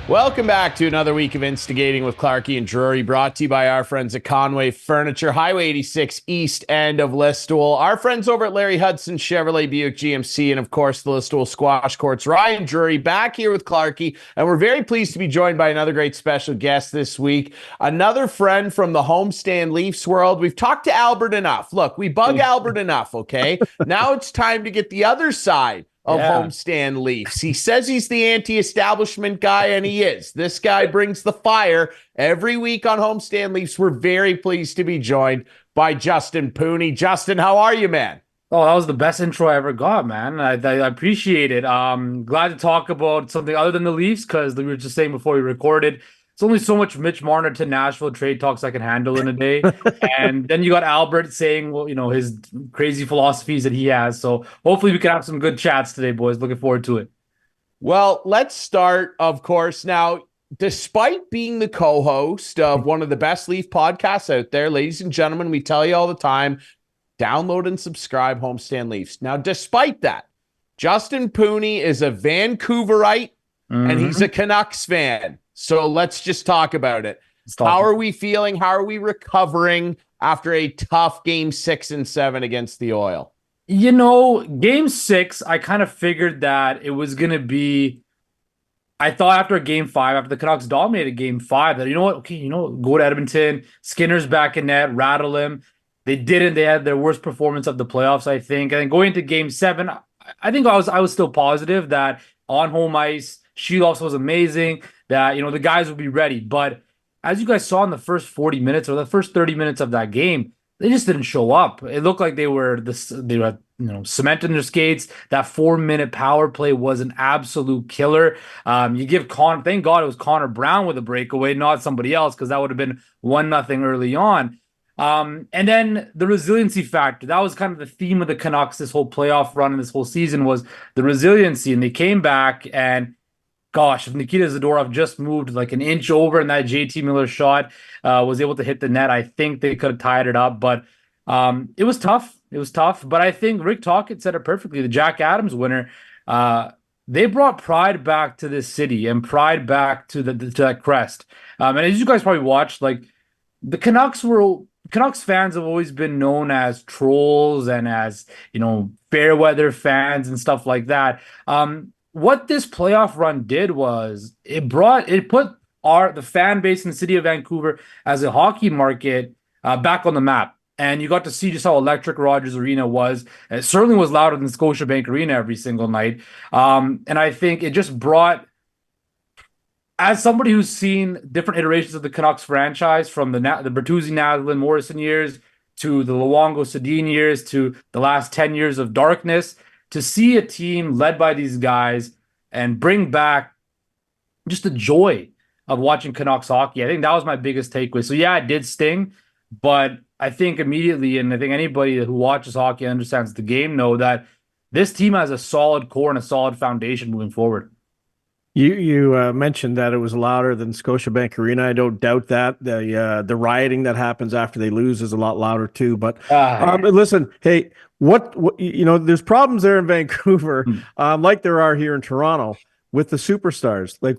Welcome back to another week of Instigating with Clarkey and Drury, brought to you by our friends at Conway Furniture, Highway 86, east end of Listowel. Our friends over at Larry Hudson, Chevrolet, Buick, GMC, and of course the Listowel Squash Courts. Ryan Drury back here with Clarkey, and we're very pleased to be joined by another great special guest this week. Another friend from the Homestand Leafs world. We've talked to Albert enough. Look, we bug Albert enough, okay? Now it's time to get the other side of Homestand Leafs. He says he's the anti-establishment guy, and he is. This guy brings the fire every week on Homestand Leafs. We're very pleased to be joined by Justin Pooni. Justin, how are you, man? Oh, that was the best intro I ever got, man. I appreciate it. Glad to talk about something other than the Leafs, because we were just saying before we recorded, it's only so much Mitch Marner to Nashville trade talks I can handle in a day. And then you got Albert saying, well, his crazy philosophies that he has. So hopefully we can have some good chats today, boys. Looking forward to it. Well, let's start, of course. Now, despite being the co-host of one of the best Leaf podcasts out there, ladies and gentlemen, we tell you all the time, download and subscribe Homestand Leafs. Now, despite that, Justin Pooni is a Vancouverite, and he's a Canucks fan. So let's just talk about it. How are we feeling? How are we recovering after a tough game 6 and 7 against the Oil? Game 6, I kind of figured that it was going to be, I thought after game 5, after the Canucks dominated game 5, that, go to Edmonton, Skinner's back in net, rattle him. They didn't. They had their worst performance of the playoffs, I think. And then going into game 7, I think I was still positive that on home ice, Sheeloffs was amazing, that, the guys would be ready. But as you guys saw in the first 40 minutes or the first 30 minutes of that game, they just didn't show up. It looked like they were cement in their skates. That 4-minute power play was an absolute killer. You give thank God it was Connor Brown with a breakaway, not somebody else, because that would have been 1-0 early on. And then the resiliency factor. That was kind of the theme of the Canucks this whole playoff run and this whole season, was the resiliency. And they came back, and gosh, if Nikita Zadorov just moved like an inch over and that JT Miller shot was able to hit the net, I think they could have tied it up. But it was tough. It was tough. But I think Rick Tocchet said it perfectly. The Jack Adams winner, they brought pride back to this city and pride back to that crest. And as you guys probably watched, like, the Canucks fans have always been known as trolls and as, fair weather fans and stuff like that. What this playoff run did was it put the fan base in the city of Vancouver as a hockey market back on the map. And you got to see just how electric Rogers Arena was. It certainly was louder than Scotiabank Arena every single night. And I think it just brought, as somebody who's seen different iterations of the Canucks franchise, from the Bertuzzi, Naslund, Morrison years to the Luongo, Sedin years to the last 10 years of darkness, to see a team led by these guys and bring back just the joy of watching Canucks hockey, I think that was my biggest takeaway. So yeah, it did sting, but I think immediately, and I think anybody who watches hockey and understands the game know that this team has a solid core and a solid foundation moving forward. You mentioned that it was louder than Scotiabank Arena. I don't doubt that. The rioting that happens after they lose is a lot louder too. But listen, hey, what there's problems there in Vancouver, like there are here in Toronto with the superstars. Like,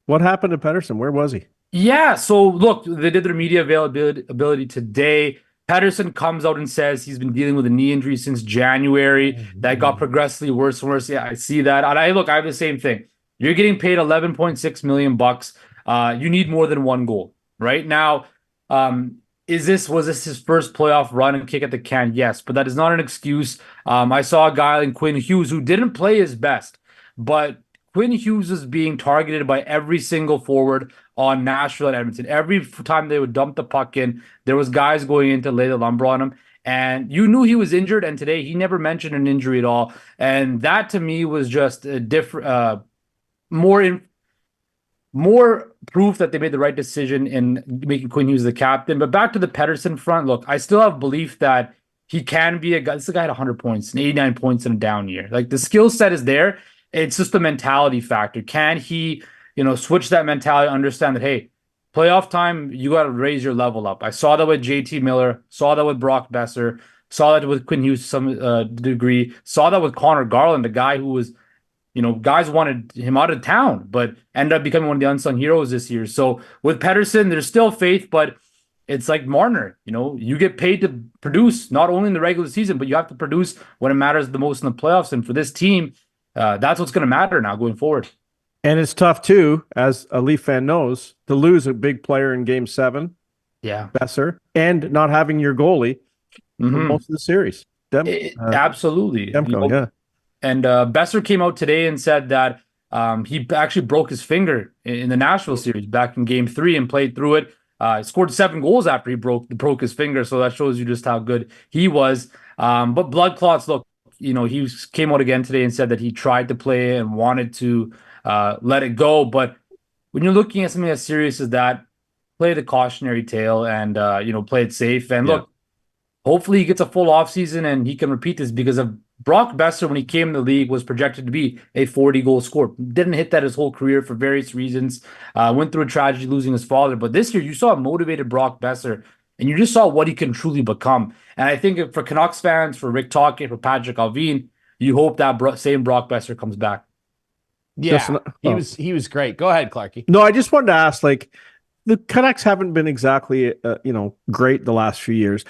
what happened to Pettersson? Where was he? Yeah, so look, they did their media availability today. Pettersson comes out and says he's been dealing with a knee injury since January. That got progressively worse and worse. Yeah, I see that. And I have the same thing. You're getting paid $11.6 million bucks. You need more than one goal right now. Was this his first playoff run and kick at the can? Yes, but that is not an excuse. I saw a guy like Quinn Hughes who didn't play his best, but Quinn Hughes is being targeted by every single forward on Nashville and Edmonton. Every time they would dump the puck in, there was guys going in to lay the lumber on him. And you knew he was injured, and today he never mentioned an injury at all. And that to me was just a different, more proof that they made the right decision in making Quinn Hughes the captain. But back to the Pettersson front, look, I still have belief that he can be a guy. This is a guy at 100 points and 89 points in a down year. Like, the skill set is there. It's just the mentality factor. Can he, switch that mentality, understand that, hey, playoff time, you got to raise your level up. I saw that with JT Miller, saw that with Brock Besser, saw that with Quinn Hughes to some degree, saw that with Connor Garland, a guy who was guys wanted him out of town, but ended up becoming one of the unsung heroes this year. So with Pettersson, there's still faith, but it's like Marner. You get paid to produce not only in the regular season, but you have to produce when it matters the most in the playoffs. And for this team, that's what's going to matter now going forward. And it's tough too, as a Leaf fan knows, to lose a big player in Game 7. Yeah, Besser, and not having your goalie for most of the series. Absolutely. Demko, And Besser came out today and said that he actually broke his finger in the Nashville series back in Game 3 and played through it. Scored 7 goals after he broke his finger, so that shows you just how good he was. But blood clots, look, he came out again today and said that he tried to play and wanted to let it go. But when you're looking at something as serious as that, play the cautionary tale and play it safe. And look, hopefully he gets a full offseason and he can repeat this, because of Brock Besser, when he came in the league, was projected to be a 40-goal scorer. Didn't hit that his whole career for various reasons. Went through a tragedy losing his father. But this year, you saw a motivated Brock Besser, and you just saw what he can truly become. And I think for Canucks fans, for Rick Tocchet, for Patrick Allvin, you hope that same Brock Besser comes back. Yeah, he was great. Go ahead, Clarkey. No, I just wanted to ask, the Canucks haven't been exactly, great the last few years.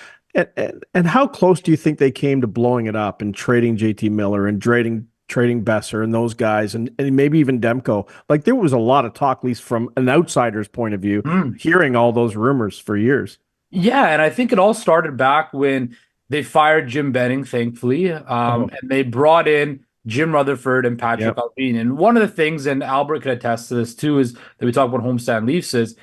And how close do you think they came to blowing it up and trading JT Miller and trading Besser and those guys and maybe even Demko? There was a lot of talk, at least from an outsider's point of view, hearing all those rumors for years. Yeah, and I think it all started back when they fired Jim Benning, thankfully, and they brought in Jim Rutherford and Patrick Allvin. And one of the things, and Albert could attest to this too, is that we talk about Homestand Leafs, is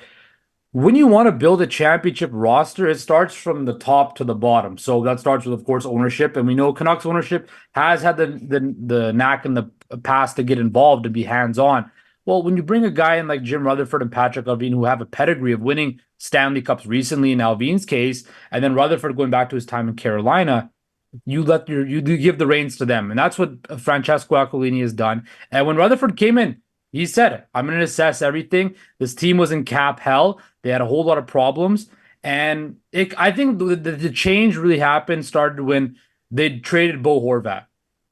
when you want to build a championship roster, it starts from the top to the bottom. So that starts with, of course, ownership. And we know Canucks ownership has had the knack in the past to get involved and be hands-on. Well, when you bring a guy in like Jim Rutherford and Patrick Allvin, who have a pedigree of winning Stanley Cups recently in Allvin's case, and then Rutherford going back to his time in Carolina, you give the reins to them. And that's what Francesco Aquilini has done. And when Rutherford came in, he said, I'm going to assess everything. This team was in cap hell. They had a whole lot of problems. And I think the change really started when they traded Bo Horvat.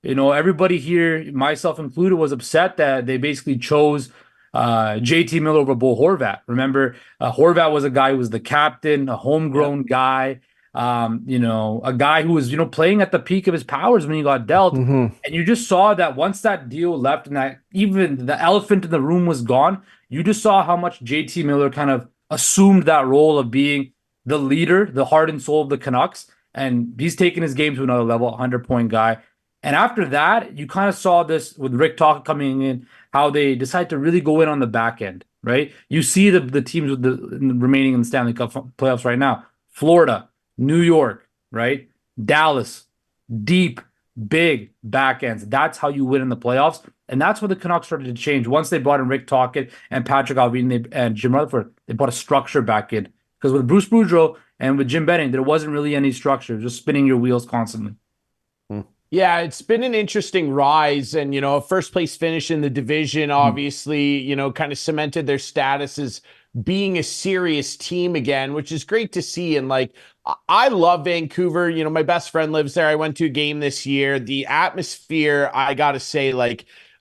Everybody here, myself included, was upset that they basically chose JT Miller over Bo Horvat. Remember, Horvat was a guy who was the captain, a homegrown guy, a guy who was, playing at the peak of his powers when he got dealt. And you just saw that once that deal left and that even the elephant in the room was gone, you just saw how much JT Miller kind of assumed that role of being the leader, the heart and soul of the Canucks. And he's taken his game to another level, 100-point guy. And after that, you kind of saw this with Rick Tocchet coming in, how they decide to really go in on the back end, right? You see the teams with the remaining in the Stanley Cup playoffs right now. Florida, New York, right? Dallas, deep, big back ends. That's how you win in the playoffs. And that's where the Canucks started to change. Once they brought in Rick Tocchet and Patrick Allvin and Jim Rutherford, they brought a structure back in. Because with Bruce Boudreau and with Jim Benning, there wasn't really any structure, just spinning your wheels constantly. Yeah, it's been an interesting rise, and a first place finish in the division, obviously, kind of cemented their status as being a serious team again, which is great to see. And I love Vancouver. My best friend lives there. I went to a game this year. The atmosphere, I gotta say,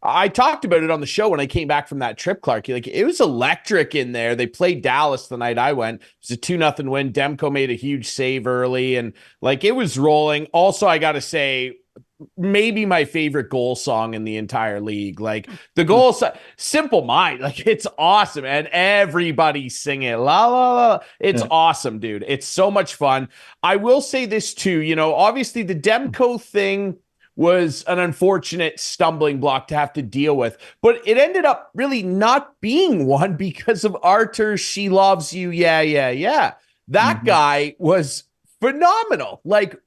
I talked about it on the show when I came back from that trip, Clarkey. It was electric in there. They played Dallas the night I went. It was a 2-0 win. Demko made a huge save early, and it was rolling. Also, I gotta say, maybe my favorite goal song in the entire league. The goal, Simple Mind, it's awesome, and everybody sing it. La la la. It's awesome, dude. It's so much fun. I will say this too, obviously the Demko thing was an unfortunate stumbling block to have to deal with, but it ended up really not being one because of Artur She Loves You. Yeah. That guy was phenomenal.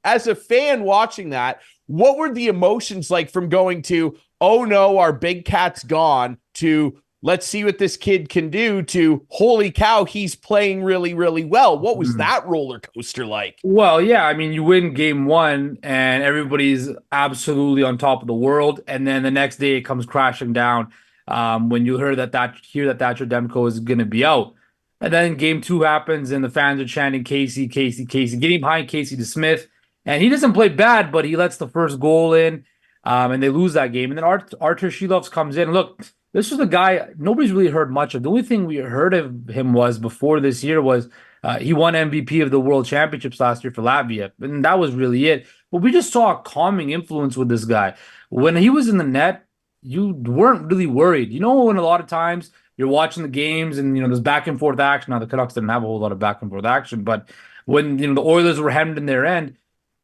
As a fan watching that, what were the emotions like from going to, oh no, our big cat's gone, to let's see what this kid can do, to holy cow, he's playing really, really well? What was that roller coaster like? Well, yeah, I mean, you win game 1 and everybody's absolutely on top of the world. And then the next day it comes crashing down when you hear that Thatcher Demko is going to be out. And then game 2 happens and the fans are chanting Casey, getting behind Casey DeSmith. And he doesn't play bad, but he lets the first goal in. and they lose that game. And then Artur Shilovs comes in. Look, this was a guy nobody's really heard much of. The only thing we heard of him was before this year was he won MVP of the World Championships last year for Latvia, and that was really it. But we just saw a calming influence with this guy. When he was in the net, you weren't really worried. You know, when a lot of times you're watching the games and, there's back and forth action. Now, the Canucks didn't have a whole lot of back and forth action, but when, the Oilers were hemmed in their end,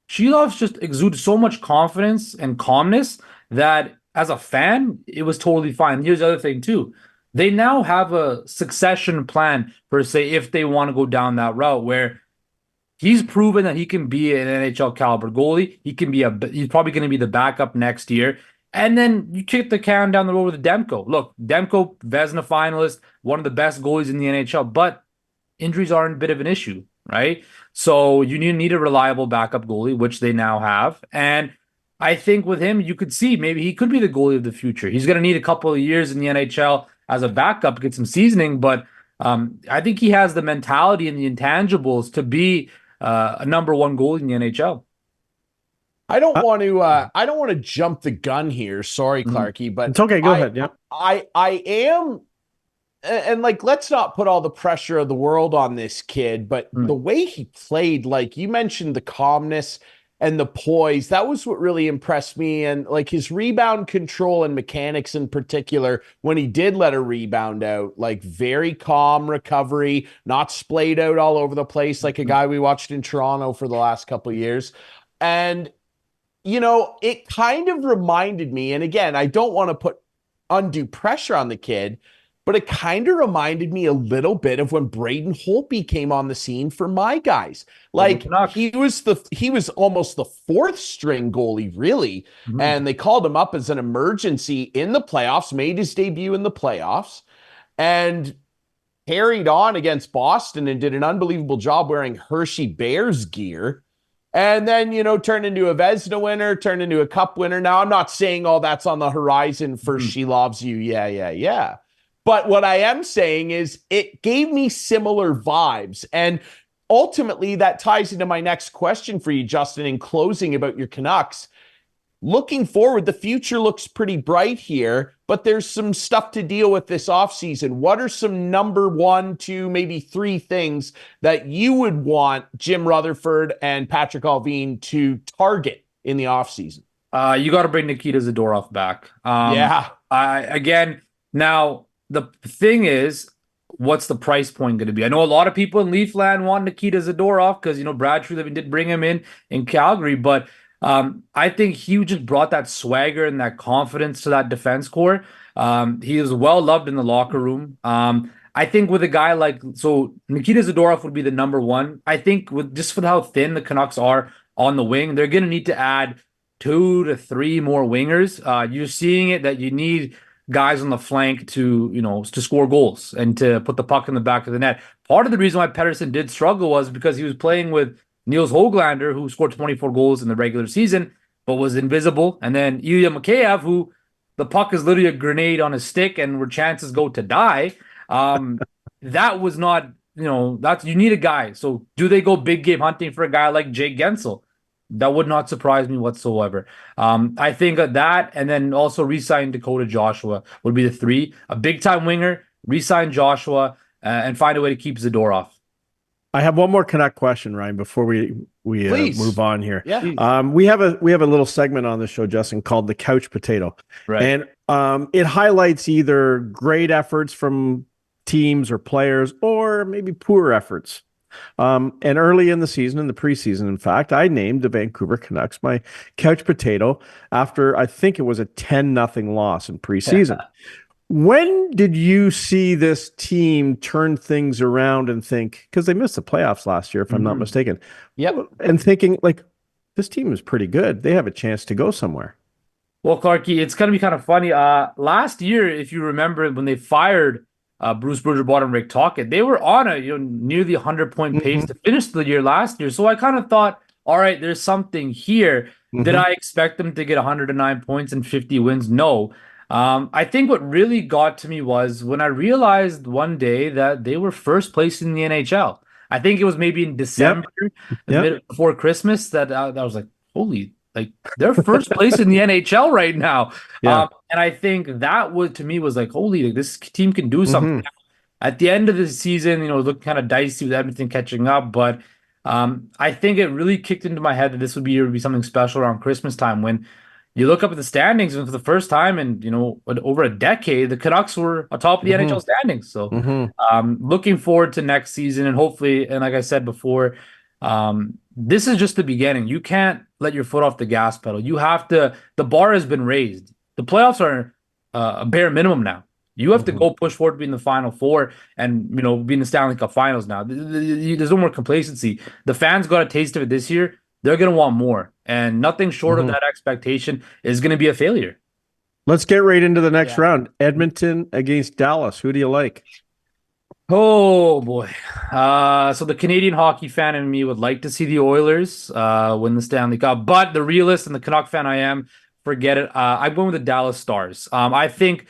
Shilovs just exudes so much confidence and calmness that as a fan, it was totally fine. Here's the other thing, too. They now have a succession plan, per se, if they want to go down that route, where he's proven that he can be an NHL caliber goalie. He's probably going to be the backup next year. And then you kick the can down the road with Demko. Look, Demko, Vezina finalist, one of the best goalies in the NHL, but injuries are a bit of an issue, right? So you need a reliable backup goalie, which they now have. And I think with him, you could see maybe he could be the goalie of the future. He's going to need a couple of years in the NHL as a backup to get some seasoning, but I think he has the mentality and the intangibles to be a number one goalie in the NHL. I don't want to jump the gun here. Sorry, Clarkey, but it's okay. Go ahead. Yeah. I am, and like, let's not put all the pressure of the world on this kid, but the way he played, like you mentioned, the calmness and the poise, that was what really impressed me. And like his rebound control and mechanics in particular, when he did let a rebound out, like very calm recovery, not splayed out all over the place like a guy we watched in Toronto for the last couple of years. And it kind of reminded me, and again, I don't want to put undue pressure on the kid, but it kind of reminded me a little bit of when Braden Holtby came on the scene for my guys. Like he was almost the fourth string goalie, really. And they called him up as an emergency in the playoffs, made his debut in the playoffs, and carried on against Boston and did an unbelievable job wearing Hershey Bears gear. And then, turned into a Vezina winner, turned into a cup winner. Now, I'm not saying all that's on the horizon for She Loves You. Yeah. But what I am saying is it gave me similar vibes. And ultimately, that ties into my next question for you, Justin, in closing about your Canucks. Looking forward, the future looks pretty bright here, but there's some stuff to deal with this offseason. What are some number 1, 2, maybe 3 things that you would want Jim Rutherford and Patrick Allvin to target in the offseason? You got to bring Nikita Zadorov back. Now, the thing is, what's the price point going to be? I know a lot of people in Leafland want Nikita Zadorov because, Brad Treliving did bring him in Calgary, but I think he just brought that swagger and that confidence to that defense core. He was well loved in the locker room. I think with a guy Nikita Zadorov would be the number 1. I think with how thin the Canucks are on the wing, they're going to need to add 2 to 3 more wingers. You're seeing it that you need guys on the flank to score goals and to put the puck in the back of the net. Part of the reason why Pettersson did struggle was because he was playing with Niels Höglander, who scored 24 goals in the regular season, but was invisible. And then Ilya Mikheyev, who the puck is literally a grenade on his stick and where chances go to die. That was not, you need a guy. So do they go big game hunting for a guy like Jake Gensel? That would not surprise me whatsoever. I think that, and then also re-sign Dakota Joshua would be the 3. A big-time winger, re-sign Joshua, and find a way to keep Zadorov. I have one more Canuck question, Ryan, before we move on here. Yeah. We have a little segment on the show, Justin, called the Couch Potato. Right. And it highlights either great efforts from teams or players or maybe poor efforts. And early in the season, in the preseason, in fact, I named the Vancouver Canucks my Couch Potato after I think it was a 10-0 loss in preseason. When did you see this team turn things around and think, because they missed the playoffs last year, if I'm not mistaken, and thinking, like, this team is pretty good. They have a chance to go somewhere. Well, Clarkey, it's going to be kind of funny. Last year, if you remember, when they fired Bruce Boudreau and Rick Tocchet, they were on a near the 100-point pace to finish the year last year. So I kind of thought, all right, there's something here. Did I expect them to get 109 points and 50 wins? No. I think what really got to me was when I realized one day that they were first place in the NHL. I think it was maybe in December, before Christmas, that I was like, holy, Like they're first place in the NHL right now. Yeah. And I think that would to me was like, holy, like, this team can do something. Mhm. At the end of the season, it looked kind of dicey with Edmonton catching up, but I think it really kicked into my head that this would be something special around Christmas time when you look up at the standings, and for the first time in over a decade, the Canucks were atop of the NHL Mhm. standings. So, Mhm. looking forward to next season, and hopefully, and like I said before, this is just the beginning. You can't let your foot off the gas pedal. You have to. The bar has been raised. The playoffs are a bare minimum now. You have to Mhm. go push forward to be in the Final Four and be in the Stanley Cup Finals now. There's no more complacency. The fans got a taste of it this year. They're going to want more, and nothing short of Mhm. that expectation is going to be a failure. Let's get right into the next Yeah. round. Edmonton against Dallas. Who do you like? Oh boy. So the Canadian hockey fan in me would like to see the Oilers win the Stanley Cup, but the realist and the Canuck fan I am, forget it. I'm going with the Dallas Stars. I think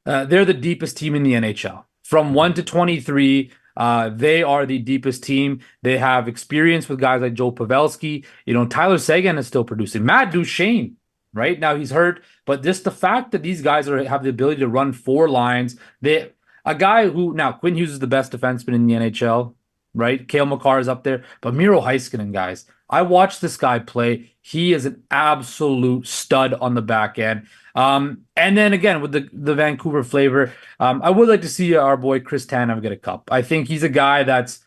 they're the deepest team in the NHL. From 1 to 23, they are the deepest team. They have experience with guys like Joe Pavelski. Tyler Seguin is still producing. Matt Duchene, right now he's hurt, but just the fact that these guys have the ability to run four lines. A guy who now Quinn Hughes is the best defenseman in the NHL, right? Cale Makar is up there, but Miro Heiskanen, guys, I watched this guy play. He is an absolute stud on the back end. And then again with the Vancouver flavor, I would like to see our boy Chris Tanev get a cup. I think he's a guy that's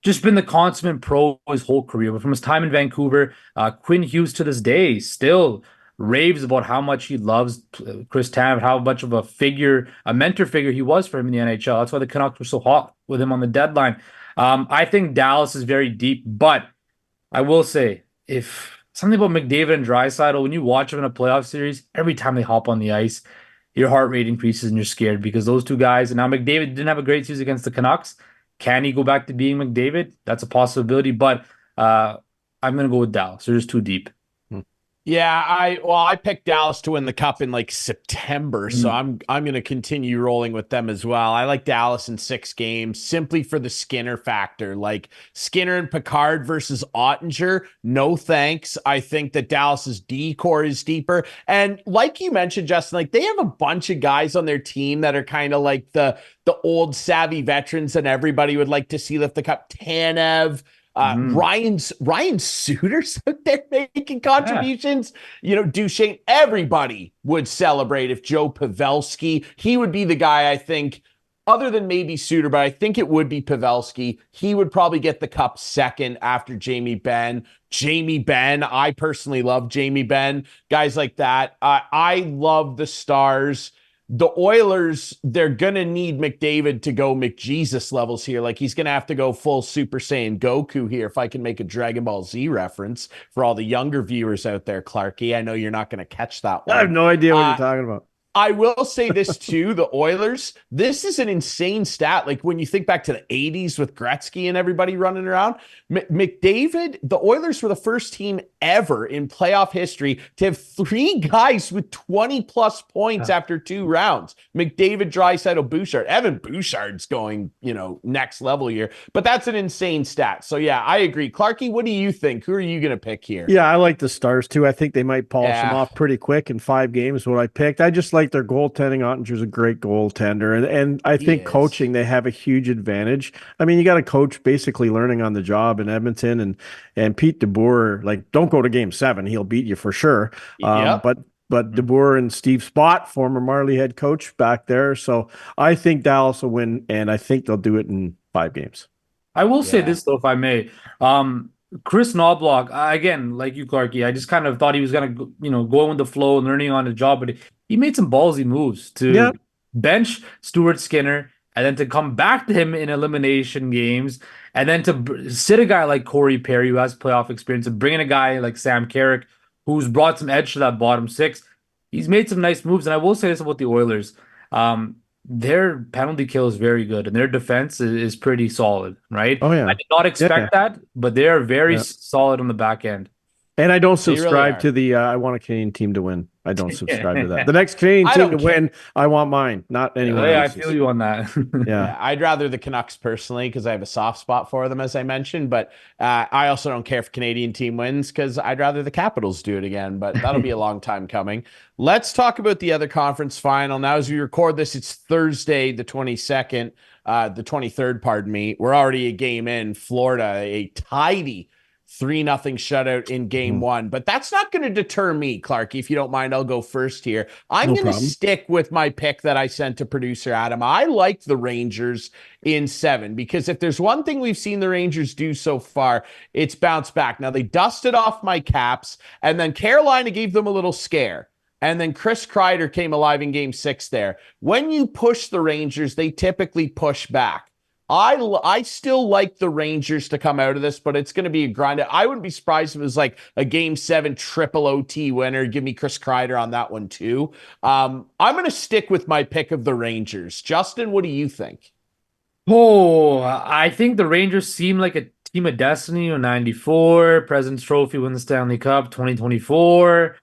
just been the consummate pro his whole career. But from his time in Vancouver, Quinn Hughes to this day still raves about how much he loves Chris Tanev, how much of a mentor figure he was for him in the NHL. That's why the Canucks were so hot with him on the deadline. I think Dallas is very deep, but I will say, if something about McDavid and Draisaitl, when you watch them in a playoff series, every time they hop on the ice, your heart rate increases and you're scared because those two guys. And now McDavid didn't have a great season against the Canucks. Can he go back to being McDavid? That's a possibility, but I'm going to go with Dallas. They're just too deep. Yeah, I picked Dallas to win the cup in like September, so Mm. I'm going to continue rolling with them as well. I like Dallas in 6 games simply for the Skinner factor. Like Skinner and Picard versus Ottinger, no thanks. I think that Dallas's D core is deeper, and like you mentioned, Justin, like they have a bunch of guys on their team that are kind of like the old savvy veterans that everybody would like to see lift the cup. Tanev. Mm. Ryan Suter's out there making Yeah. contributions. Duchene, everybody would celebrate if Joe Pavelski, he would be the guy, I think, other than maybe Suter, but I think it would be Pavelski. He would probably get the cup second after Jamie Benn. I personally love Jamie Benn. Guys like that. I love the Stars. The Oilers, they're going to need McDavid to go McJesus levels here. Like he's going to have to go full Super Saiyan Goku here, if I can make a Dragon Ball Z reference for all the younger viewers out there, Clarkey. I know you're not going to catch that one. I have no idea what you're talking about. I will say this too, the Oilers, this is an insane stat. Like when you think back to the 80s with Gretzky and everybody running around, McDavid, the Oilers were the first team ever in playoff history to have 3 guys with 20 plus points after 2 rounds. McDavid, Draisaitl, Bouchard. Evan Bouchard's going, next level here, but that's an insane stat. So yeah, I agree. Clarkey, what do you think? Who are you going to pick here? Yeah, I like the Stars too. I think they might polish them off pretty quick in 5 games. What I picked, I just like their goaltending. Ottinger's a great goaltender, and I think coaching, they have a huge advantage. I mean, you got a coach basically learning on the job in Edmonton, and Pete DeBoer, like, don't go to Game 7, he'll beat you for sure. Yep. But DeBoer and Steve Spott, former Marley head coach, back there. So I think Dallas will win, and I think they'll do it in 5 games. I will say this though, if I may. Chris Knobloch, again, like you, Clarkey, I just kind of thought he was going to, go with the flow and learning on the job, but he made some ballsy moves to bench Stuart Skinner and then to come back to him in elimination games and then to sit a guy like Corey Perry, who has playoff experience, and bring in a guy like Sam Carrick, who's brought some edge to that bottom 6. He's made some nice moves, and I will say this about the Oilers. Their penalty kill is very good, and their defense is pretty solid, right? Oh, yeah. I did not expect that, but they are very solid on the back end. And I don't subscribe to the I want a Canadian team to win I don't subscribe to that. The next Canadian I team don't to win, I want mine, not anyone Yeah, I else's. feel you on that. Yeah. I'd rather the Canucks personally because I have a soft spot for them, as I mentioned. But I also don't care if Canadian team wins because I'd rather the Capitals do it again. But that'll be a long time coming. Let's talk about the other conference final. Now, as we record this, it's Thursday, the 22nd, the 23rd, pardon me. We're already a game in. Florida, a tidy 3-0 shutout in game one. But that's not going to deter me, Clarkey. If you don't mind, I'll go first here. I'm going to stick with my pick that I sent to producer Adam. I like the Rangers in 7 because if there's one thing we've seen the Rangers do so far, it's bounce back. Now, they dusted off my Caps, and then Carolina gave them a little scare. And then Chris Kreider came alive in game 6 there. When you push the Rangers, they typically push back. I still like the Rangers to come out of this, but it's going to be a grind. I wouldn't be surprised if it was like a game 7 triple OT winner. Give me Chris Kreider on that one too. I'm going to stick with my pick of the Rangers. Justin, what do you think? Oh, I think the Rangers seem like a team of destiny. 94, President's Trophy, win the Stanley Cup, 2024.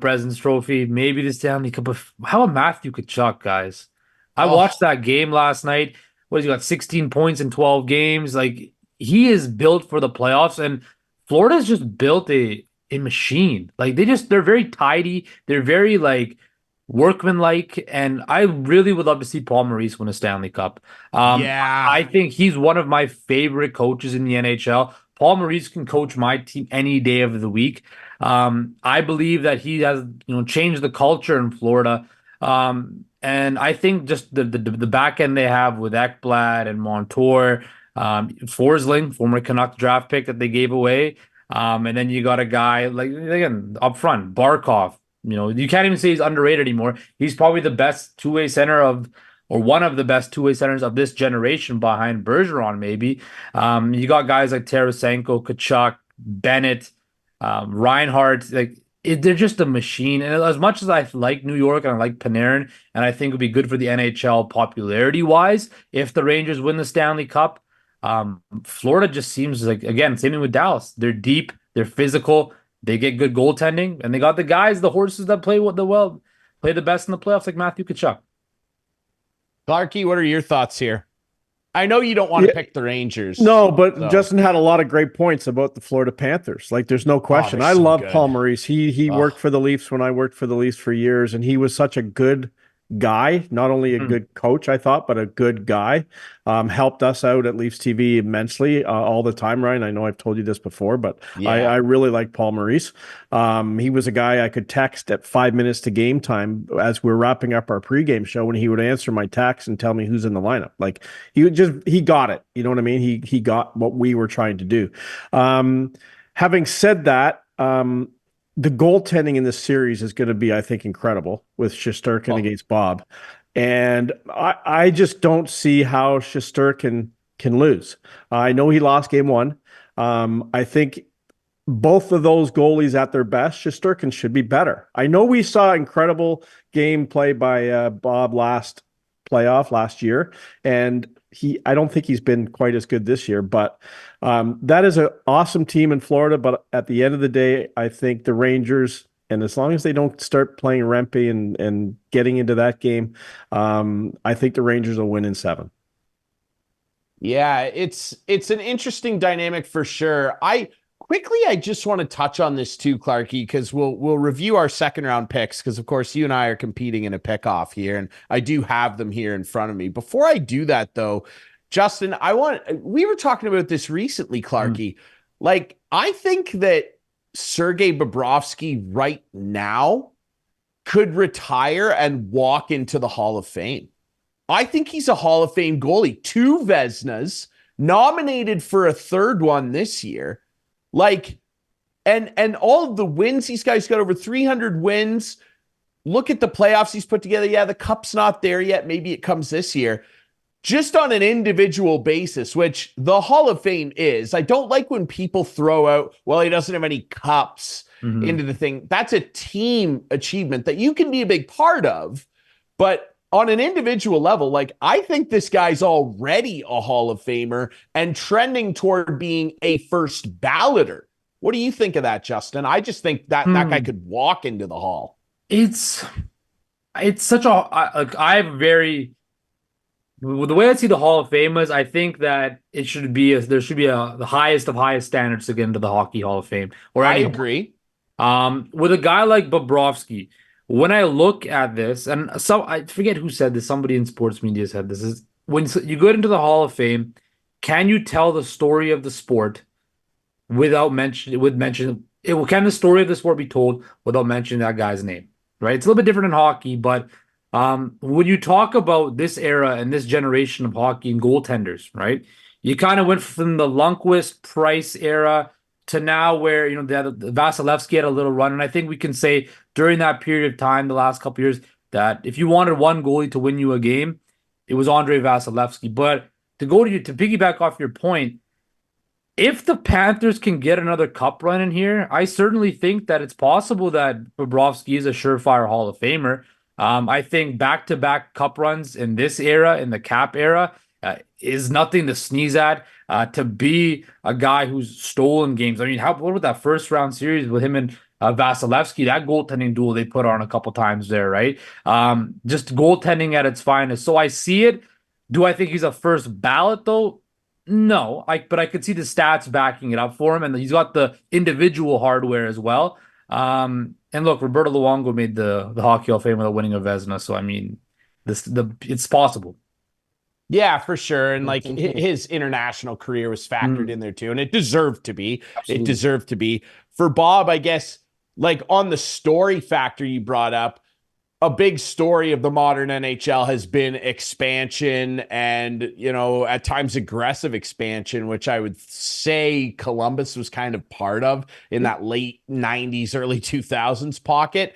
President's Trophy, maybe the Stanley Cup. How about Matthew Tkachuk, guys? I watched that game last night. What has he got? 16 points in 12 games. Like, he is built for the playoffs, and Florida's just built a machine. Like, they're very tidy. They're very like workmanlike, and I really would love to see Paul Maurice win a Stanley Cup. I think he's one of my favorite coaches in the NHL. Paul Maurice can coach my team any day of the week. I believe that he has, changed the culture in Florida. And I think just the back end they have with Ekblad and Montour, Forsling, former Canucks draft pick that they gave away. And then you got a guy like, again, up front, Barkov. You can't even say he's underrated anymore. He's probably the best two-way center or one of the best two-way centers of this generation behind Bergeron, maybe. You got guys like Tarasenko, Tkachuk, Bennett, Reinhardt. They're just a machine. And as much as I like New York and I like Panarin, and I think it would be good for the NHL popularity-wise if the Rangers win the Stanley Cup, Florida just seems like, again, same thing with Dallas. They're deep, they're physical, they get good goaltending, and they got the guys, the horses that play the best in the playoffs, like Matthew Tkachuk. Clarkey, what are your thoughts here? I know you don't want to pick the Rangers. No, but Justin had a lot of great points about the Florida Panthers. Like, there's no question. I love Paul Maurice. He worked for the Leafs when I worked for the Leafs for years, and he was such a good guy, not only a good coach, I thought, but a good guy. Helped us out at Leafs TV immensely all the time, Ryan. I know I've told you this before, but I really like Paul Maurice. He was a guy I could text at 5 minutes to game time as we're wrapping up our pregame show, and he would answer my text and tell me who's in the lineup. Like, he got it. You know what I mean? He got what we were trying to do. Having said that, the goaltending in this series is going to be, I think, incredible with Shesterkin against Bob. And I just don't see how Shesterkin can lose. I know he lost game 1. I think both of those goalies at their best, Shesterkin should be better. I know we saw incredible game play by Bob last year, and I don't think he's been quite as good this year, but that is an awesome team in Florida. But at the end of the day, I think the Rangers, and as long as they don't start playing Rempe and getting into that game, I think the Rangers will win in 7. Yeah, it's an interesting dynamic for sure. I just want to touch on this too, Clarkey, because we'll review our second round picks, because of course you and I are competing in a pick-off here, and I do have them here in front of me. Before I do that though, Justin, we were talking about this recently, Clarkey. Like, I think that Sergei Bobrovsky right now could retire and walk into the Hall of Fame. I think he's a Hall of Fame goalie. 2 Vezinas, nominated for a 3rd one this year. Like, and all of the wins, these guys got over 300 wins. Look at the playoffs he's put together. Yeah, the cup's not there yet. Maybe it comes this year. Just on an individual basis, which the Hall of Fame is. I don't like when people throw out, well, he doesn't have any cups into the thing. That's a team achievement that you can be a big part of. But on an individual level, like, I think this guy's already a Hall of Famer and trending toward being a first balloter. What do you think of that, Justin? I just think that that guy could walk into the Hall. It's such a I have very the way I see the Hall of Fame is I think that there should be the highest of highest standards to get into the Hockey Hall of Fame or I any. agree. With a guy like Bobrovsky, when I look at this, and I forget who said this, somebody in sports media said this, is when you go into the Hall of Fame, can you tell the story of the sport can the story of the sport be told without mentioning that guy's name? Right? It's a little bit different in hockey, but when you talk about this era and this generation of hockey and goaltenders, right? You kind of went from the Lundqvist Price era to now where the Vasilevsky had a little run, and I think we can say during that period of time, the last couple of years, that if you wanted one goalie to win you a game, it was Andrei Vasilevsky. But to piggyback off your point, if the Panthers can get another cup run in here, I certainly think that it's possible that Bobrovsky is a surefire Hall of Famer. I think back-to-back cup runs in this era, in the Cap era, is nothing to sneeze at. To be a guy who's stolen games. I mean, what about that first round series with him and Vasilevsky? That goaltending duel they put on a couple times there, right? Just goaltending at its finest. So I see it. Do I think he's a first ballot though? No, but I could see the stats backing it up for him, and he's got the individual hardware as well. And look, Roberto Luongo made the Hockey Hall of Fame without winning a Vezina, so I mean, it's possible. Yeah, for sure. And like his international career was factored in there too, and it deserved to be. Absolutely. It deserved to be. For Bob, I guess, like on the story factor you brought up, a big story of the modern NHL has been expansion and, at times aggressive expansion, which I would say Columbus was kind of part of in that late 90s, early 2000s pocket.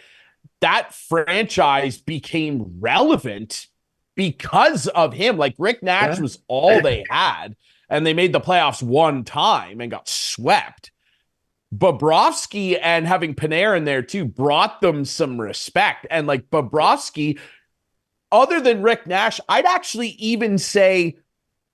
That franchise became relevant because of him. Like Rick Nash was all they had, and they made the playoffs one time and got swept. Bobrovsky and having Panarin there too brought them some respect. And like Bobrovsky, other than Rick Nash, I'd actually even say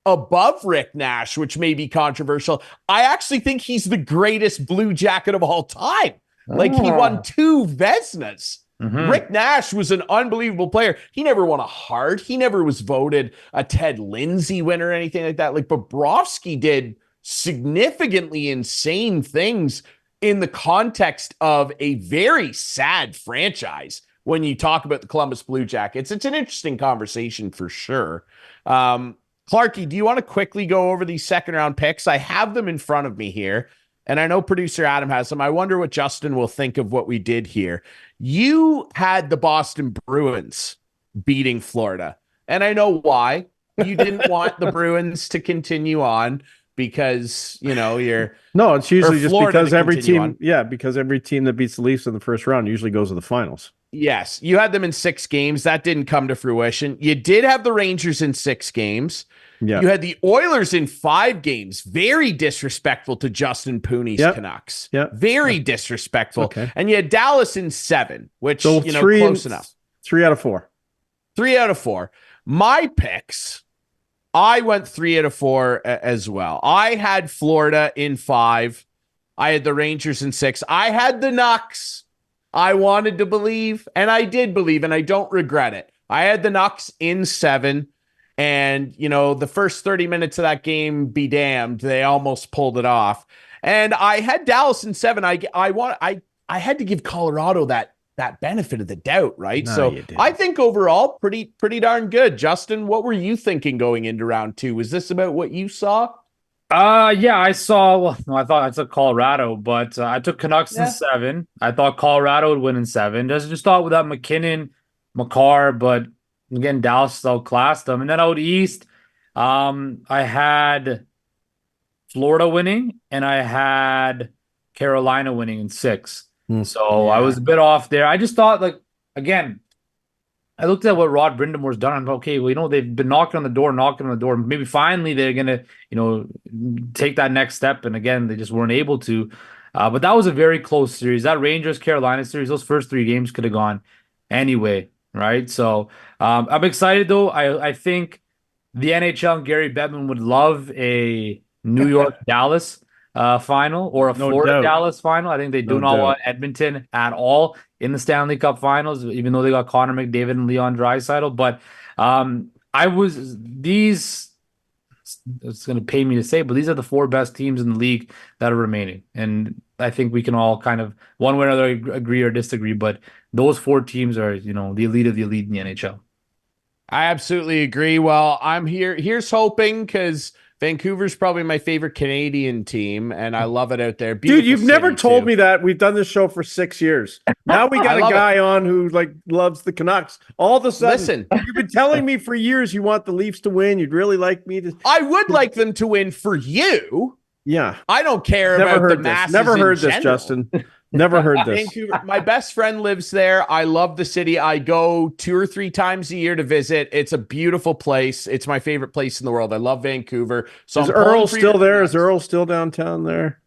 above Rick Nash, which may be controversial. I actually think he's the greatest Blue Jacket of all time. Like he won 2 Vezinas. Rick Nash was an unbelievable player. He never won a Hart. He never was voted a Ted Lindsay winner or anything like that. Like Bobrovsky did significantly insane things in the context of a very sad franchise when you talk about the Columbus Blue Jackets. It's an interesting conversation for sure. Clarkey, do you want to quickly go over these second round picks? I have them in front of me here, and I know producer Adam has them. I wonder what Justin will think of what we did here. You had the Boston Bruins beating Florida, and I know why. You didn't want the Bruins to continue on because, you're... No, it's usually just because every team... on. Because every team that beats the Leafs in the first round usually goes to the finals. Yes, you had them in 6 games. That didn't come to fruition. You did have the Rangers in 6 games. Yeah. You had the Oilers in 5 games. Very disrespectful to Justin Pooni's Canucks. Yeah. Very disrespectful. Okay. And you had Dallas in 7, which, close enough. 3 out of 4. 3 out of 4. My picks, I went 3 out of 4 as well. I had Florida in 5. I had the Rangers in 6. I had the Nucks. I wanted to believe, and I did believe, and I don't regret it. I had the Nucks in 7, and, the first 30 minutes of that game, be damned, they almost pulled it off. And I had Dallas in 7. I had to give Colorado that benefit of the doubt, right? No, so I think overall, pretty darn good. Justin, what were you thinking going into round 2? Was this about what you saw? Yeah, I saw. Well, no, I thought I took Colorado, but I took Canucks in 7. I thought Colorado would win in 7. Just thought without McKinnon, McCarr, but again, Dallas outclassed them. And then out east, I had Florida winning, and I had Carolina winning in 6. So I was a bit off there. I just thought, again, I looked at what Rod Brindamore's done. I'm okay. Well, they've been knocking on the door. Maybe finally they're gonna, take that next step. And again, they just weren't able to. But that was a very close series. That Rangers Carolina series, those first 3 games could have gone anyway, right? So I'm excited though. I think the NHL and Gary Bettman would love a New York Dallas final or a Florida Dallas final. I think they do not want Edmonton at all. in the Stanley Cup Finals, even though they got Connor McDavid and Leon Draisaitl. But it's going to pay me to say, but these are the 4 best teams in the league that are remaining. And I think we can all kind of one way or another agree or disagree, but those 4 teams are, the elite of the elite in the NHL. I absolutely agree. Well, here's hoping, because Vancouver's probably my favorite Canadian team, and I love it out there. Dude, you've never told me that. We've done this show for 6 years. Now we got a guy on who loves the Canucks. All of a sudden, listen, you've been telling me for years you want the Leafs to win. You'd really like me to. I would like them to win for you. Yeah, I don't care about the masses. Never heard in this, Justin. Never heard this. Vancouver, my best friend lives there. I love the city. I go 2 or 3 times a year to visit. It's a beautiful place. It's my favorite place in the world. I love Vancouver. So is Earl still there? Is Earl still downtown there?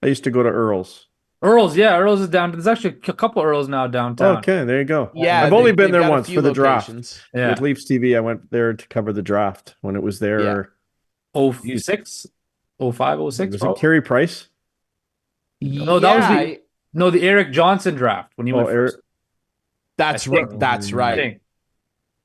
I used to go to Earl's. Earl's is down. There's actually a couple Earl's now downtown. Okay, there you go. Yeah, I've only been there once for the locations. Draft. Yeah. With Leafs TV, I went there to cover the draft when it was there. Yeah. 06, 05, 06. Was it Carey Price? No, that was the Eric Johnson draft when you went first. That's right. That's right.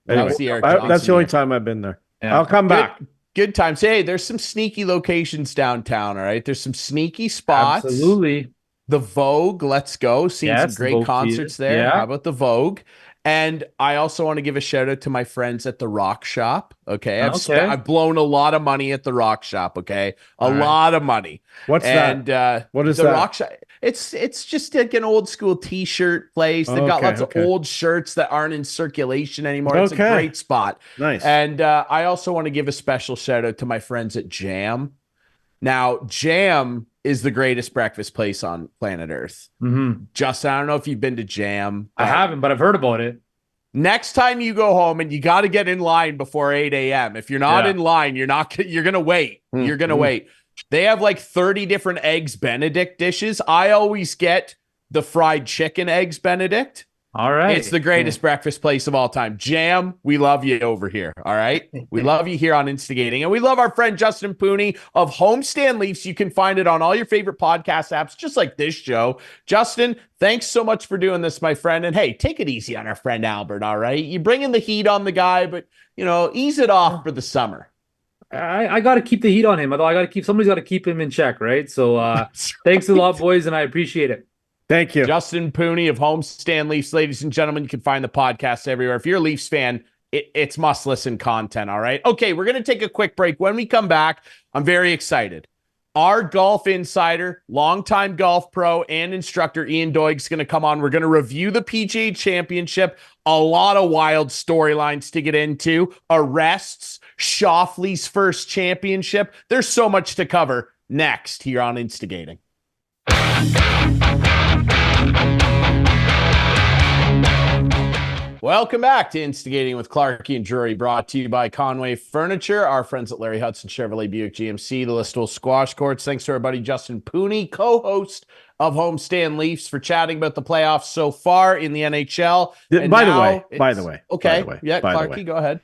Anyway, that's the only time I've been there. Yeah. I'll come back. Good times. Hey, there's some sneaky locations downtown. All right, there's some sneaky spots. Absolutely. The Vogue. Let's go. Seen some great concerts there. Yeah. How about the Vogue? And I also want to give a shout out to my friends at the Rock Shop. Okay. I've blown a lot of money at the Rock Shop. Okay. A lot of money. What's that? What is the that? Rock Shop? It's just like an old school t-shirt place. They've got lots of old shirts that aren't in circulation anymore. It's a great spot. Nice. And I also want to give a special shout out to my friends at Jam. Now, Jam is the greatest breakfast place on planet Earth. Mm-hmm. Justin, I don't know if you've been to Jam. I haven't, but I've heard about it. Next time you go home, and you got to get in line before 8 a.m. If you're not in line, you're going to wait. You're going to wait. They have like 30 different Eggs Benedict dishes. I always get the fried chicken Eggs Benedict. All right. It's the greatest breakfast place of all time. Jam, we love you over here. All right. We love you here on Instigating. And we love our friend Justin Pooni of Homestand Leafs. You can find it on all your favorite podcast apps, just like this show. Justin, thanks so much for doing this, my friend. And hey, take it easy on our friend Albert. All right. You're bringing the heat on the guy, but ease it off for the summer. I got to keep the heat on him. Although somebody's got to keep him in check. Right. So thanks a lot, boys. And I appreciate it. Thank you. Justin Pooni of Homestand Leafs. Ladies and gentlemen, you can find the podcast everywhere. If you're a Leafs fan, it's must-listen content, all right? Okay, we're going to take a quick break. When we come back, I'm very excited. Our golf insider, longtime golf pro and instructor, Ian Doig, is going to come on. We're going to review the PGA Championship. A lot of wild storylines to get into. Arrests, Schauffele's first championship. There's so much to cover next here on Instigating. Welcome back to Instigating with Clarkey and Drury, brought to you by Conway Furniture, our friends at Larry Hudson, Chevrolet, Buick, GMC, the Listowel Squash Courts. Thanks to our buddy Justin Pooni, co-host of Homestand Leafs, for chatting about the playoffs so far in the NHL. By the way. Okay. Yeah, Clarkey, go ahead.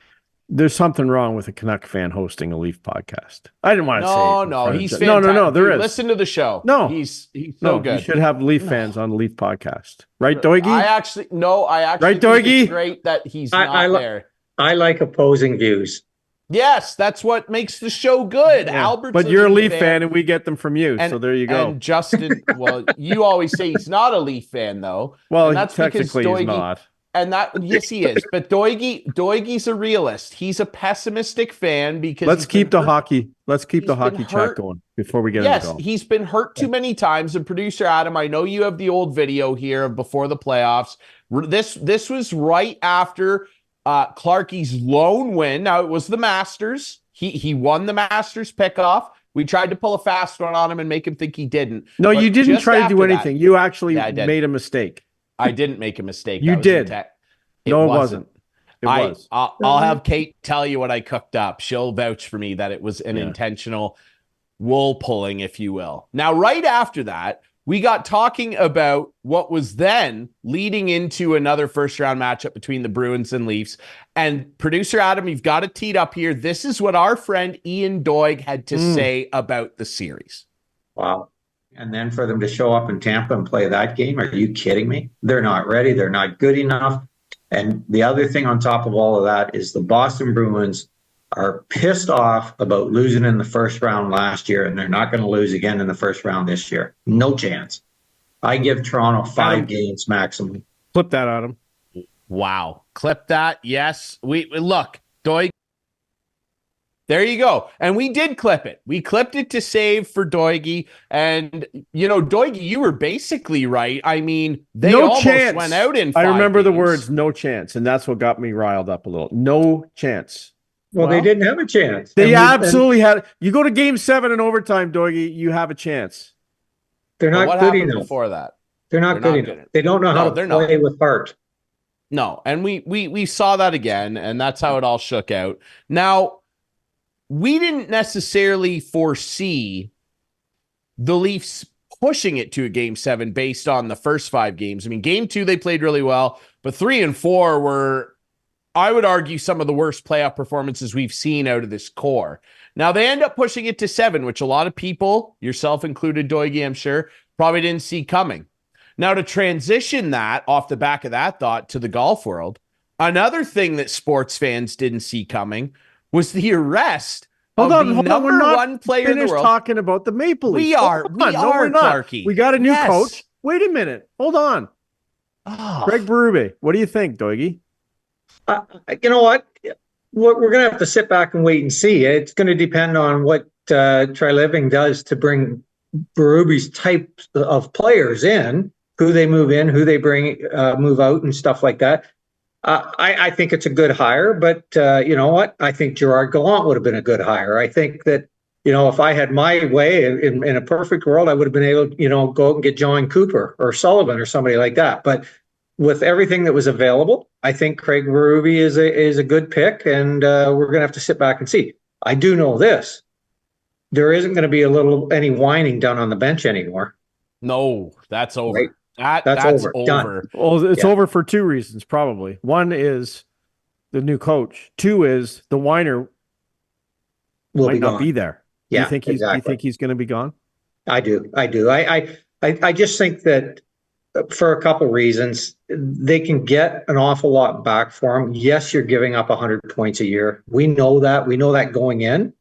There's something wrong with a Canuck fan hosting a Leaf podcast. I didn't want to say it. No, he's fantastic. No, there is. Listen to the show. No, he's so good. You should have Leaf fans on the Leaf podcast, right, Doigie? I actually right, think Doigie? It's great that he's not there. I like opposing views. Yes, that's what makes the show good. Yeah. Albert's but you're a Leaf fan, and we get them from you. So there you go. And Justin, well, you always say he's not a Leaf fan, though. Well, that's technically he's not. And yes, he is. But Doigie's a realist. He's a pessimistic fan because let's keep the hockey chat going before we get into golf. Yes, he's been hurt too many times. And producer Adam, I know you have the old video here of before the playoffs. This was right after Clarkey's lone win. Now it was the Masters. He won the Masters pickoff. We tried to pull a fast one on him and make him think he didn't. No, you didn't try to do anything. You actually made a mistake. I didn't make a mistake. You did. It wasn't. It was. I'll have Kate tell you what I cooked up. She'll vouch for me that it was an intentional wool pulling, if you will. Now, right after that, we got talking about what was then leading into another first-round matchup between the Bruins and Leafs. And producer Adam, you've got it teed up here. This is what our friend Ian Doig had to say about the series. Wow. And then for them to show up in Tampa and play that game, are you kidding me? They're not ready. They're not good enough. And the other thing on top of all of that is the Boston Bruins are pissed off about losing in the first round last year, and they're not going to lose again in the first round this year. No chance. I give Toronto 5 games maximum. Flip that on him. Wow. Clip that. Yes. We look, Doig. There you go. And we did clip it. We clipped it to save for Doigie. And, Doigie, you were basically right. I mean, they almost went out in 5 I remember games. the words, no chance. And that's what got me riled up a little. No chance. Well, they didn't have a chance. They absolutely had. You go to game 7 in overtime, Doigie, you have a chance. They're not what good happened enough. before that? They're not good enough. They don't know how to play with heart. No, and we saw that again, and that's how it all shook out. Now, we didn't necessarily foresee the Leafs pushing it to a game 7 based on the first 5 games. I mean, game 2, they played really well, but 3 and 4 were, I would argue, some of the worst playoff performances we've seen out of this core. Now, they end up pushing it to 7, which a lot of people, yourself included, Doigie, I'm sure, probably didn't see coming. Now, to transition that off the back of that thought to the golf world, another thing that sports fans didn't see coming was the arrest of the number 1 player in the world. Talking about the Maple Leafs. We are, Clarkey. We got a new coach. Wait a minute. Hold on. Craig Berube. What do you think, Doigie? You know what? We're going to have to sit back and wait and see. It's going to depend on what Tri-Living does to bring Berube's type of players in, who they move in, who they bring, move out and stuff like that. I think it's a good hire, but you know what? I think Gerard Gallant would have been a good hire. I think that, if I had my way in a perfect world, I would have been able to, go out and get John Cooper or Sullivan or somebody like that. But with everything that was available, I think Craig Berube is a good pick, and we're going to have to sit back and see. I do know this. There isn't going to be any whining done on the bench anymore. No, that's over. Right? That's over. Done. Well, it's over for 2 reasons, probably. One is the new coach. 2 is the whiner might not be there. Yeah, you think he's going to be gone? I do. I just think that for a couple reasons, they can get an awful lot back for him. Yes, you're giving up 100 points a year. We know that. We know that going in.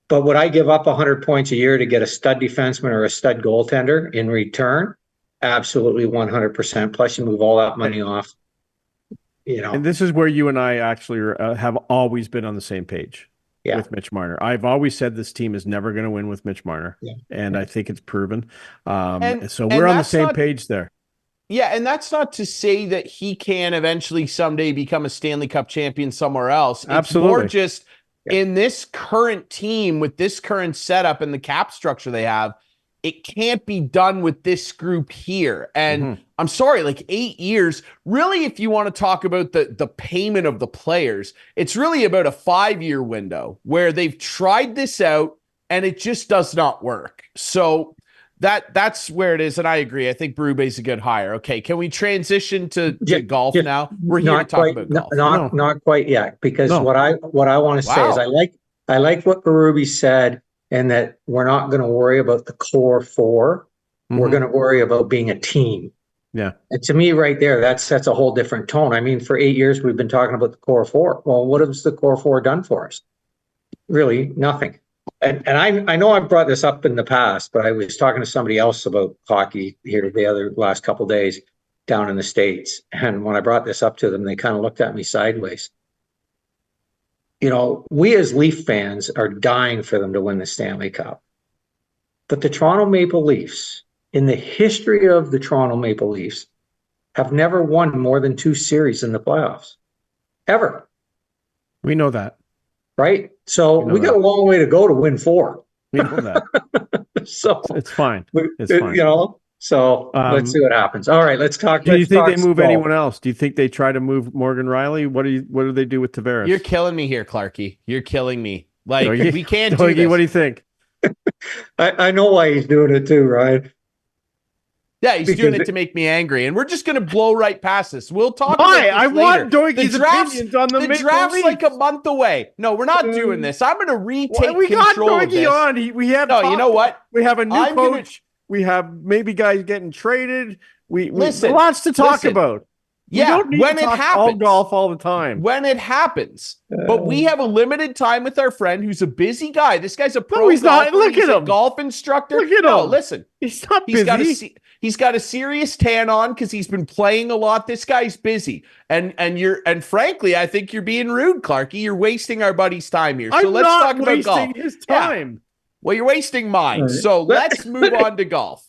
But would I give up 100 points a year to get a stud defenseman or a stud goaltender in return? Absolutely 100%. Plus, you move all that money off. And this is where you and I actually have always been on the same page with Mitch Marner. I've always said this team is never going to win with Mitch Marner, and I think it's proven. So we're on the same page there. Yeah, and that's not to say that he can eventually someday become a Stanley Cup champion somewhere else. Absolutely. It's more just in this current team with this current setup and the cap structure they have, it can't be done with this group here. And I'm sorry, 8 years, really, if you want to talk about the payment of the players, it's really about a 5-year window where they've tried this out and it just does not work. So that's where it is. And I agree. I think Berube's a good hire. Okay. Can we transition to golf now? We're here to talk about golf. Not quite yet, because what I want to say is I like what Berube said, and that we're not going to worry about the core 4. We're going to worry about being a team. Yeah. And to me right there, that sets a whole different tone. I mean, for 8 years, we've been talking about the core 4. Well, what has the core 4 done for us? Really, nothing. And I know I've brought this up in the past, but I was talking to somebody else about hockey here the last couple of days down in the States. And when I brought this up to them, they kind of looked at me sideways. We as Leaf fans are dying for them to win the Stanley Cup. But the Toronto Maple Leafs, in the history of the Toronto Maple Leafs, have never won more than 2 series in the playoffs. Ever. We know that. Right? So we got a long way to go to win 4. We know that. So it's fine. It's fine. So let's see what happens. All right, let's talk. Do you think they move anyone else? Do you think they try to move Morgan Riley? What do they do with Tavares? You're killing me here, Clarkey. You're killing me. We can't do this. What do you think? I know why he's doing it too, right? Yeah, he's doing it to make me angry, and we're just going to blow right past this. We'll talk about this I later. want Doigie's opinions on the draft's like a month away. No, we're not doing this. I'm going to retake control of this. We got Doigie on. We have no. You know what? We have a new coach. We have maybe guys getting traded. We Listen, lots to talk about. We don't need when to it talk happens, all golf all the time. when it happens. But we have a limited time with our friend who's a busy guy. This guy's a pro he's golfer. not. Look He's at a him. golf instructor. Look at No, him. listen. He's not He's busy. He's got a serious tan on because he's been playing a lot. This guy's busy. And frankly, I think you're being rude, Clarkey. You're wasting our buddy's time here. So I'm let's not talk about golf. wasting his time. Yeah. Well, you're wasting mine. Right. So let's move on to golf.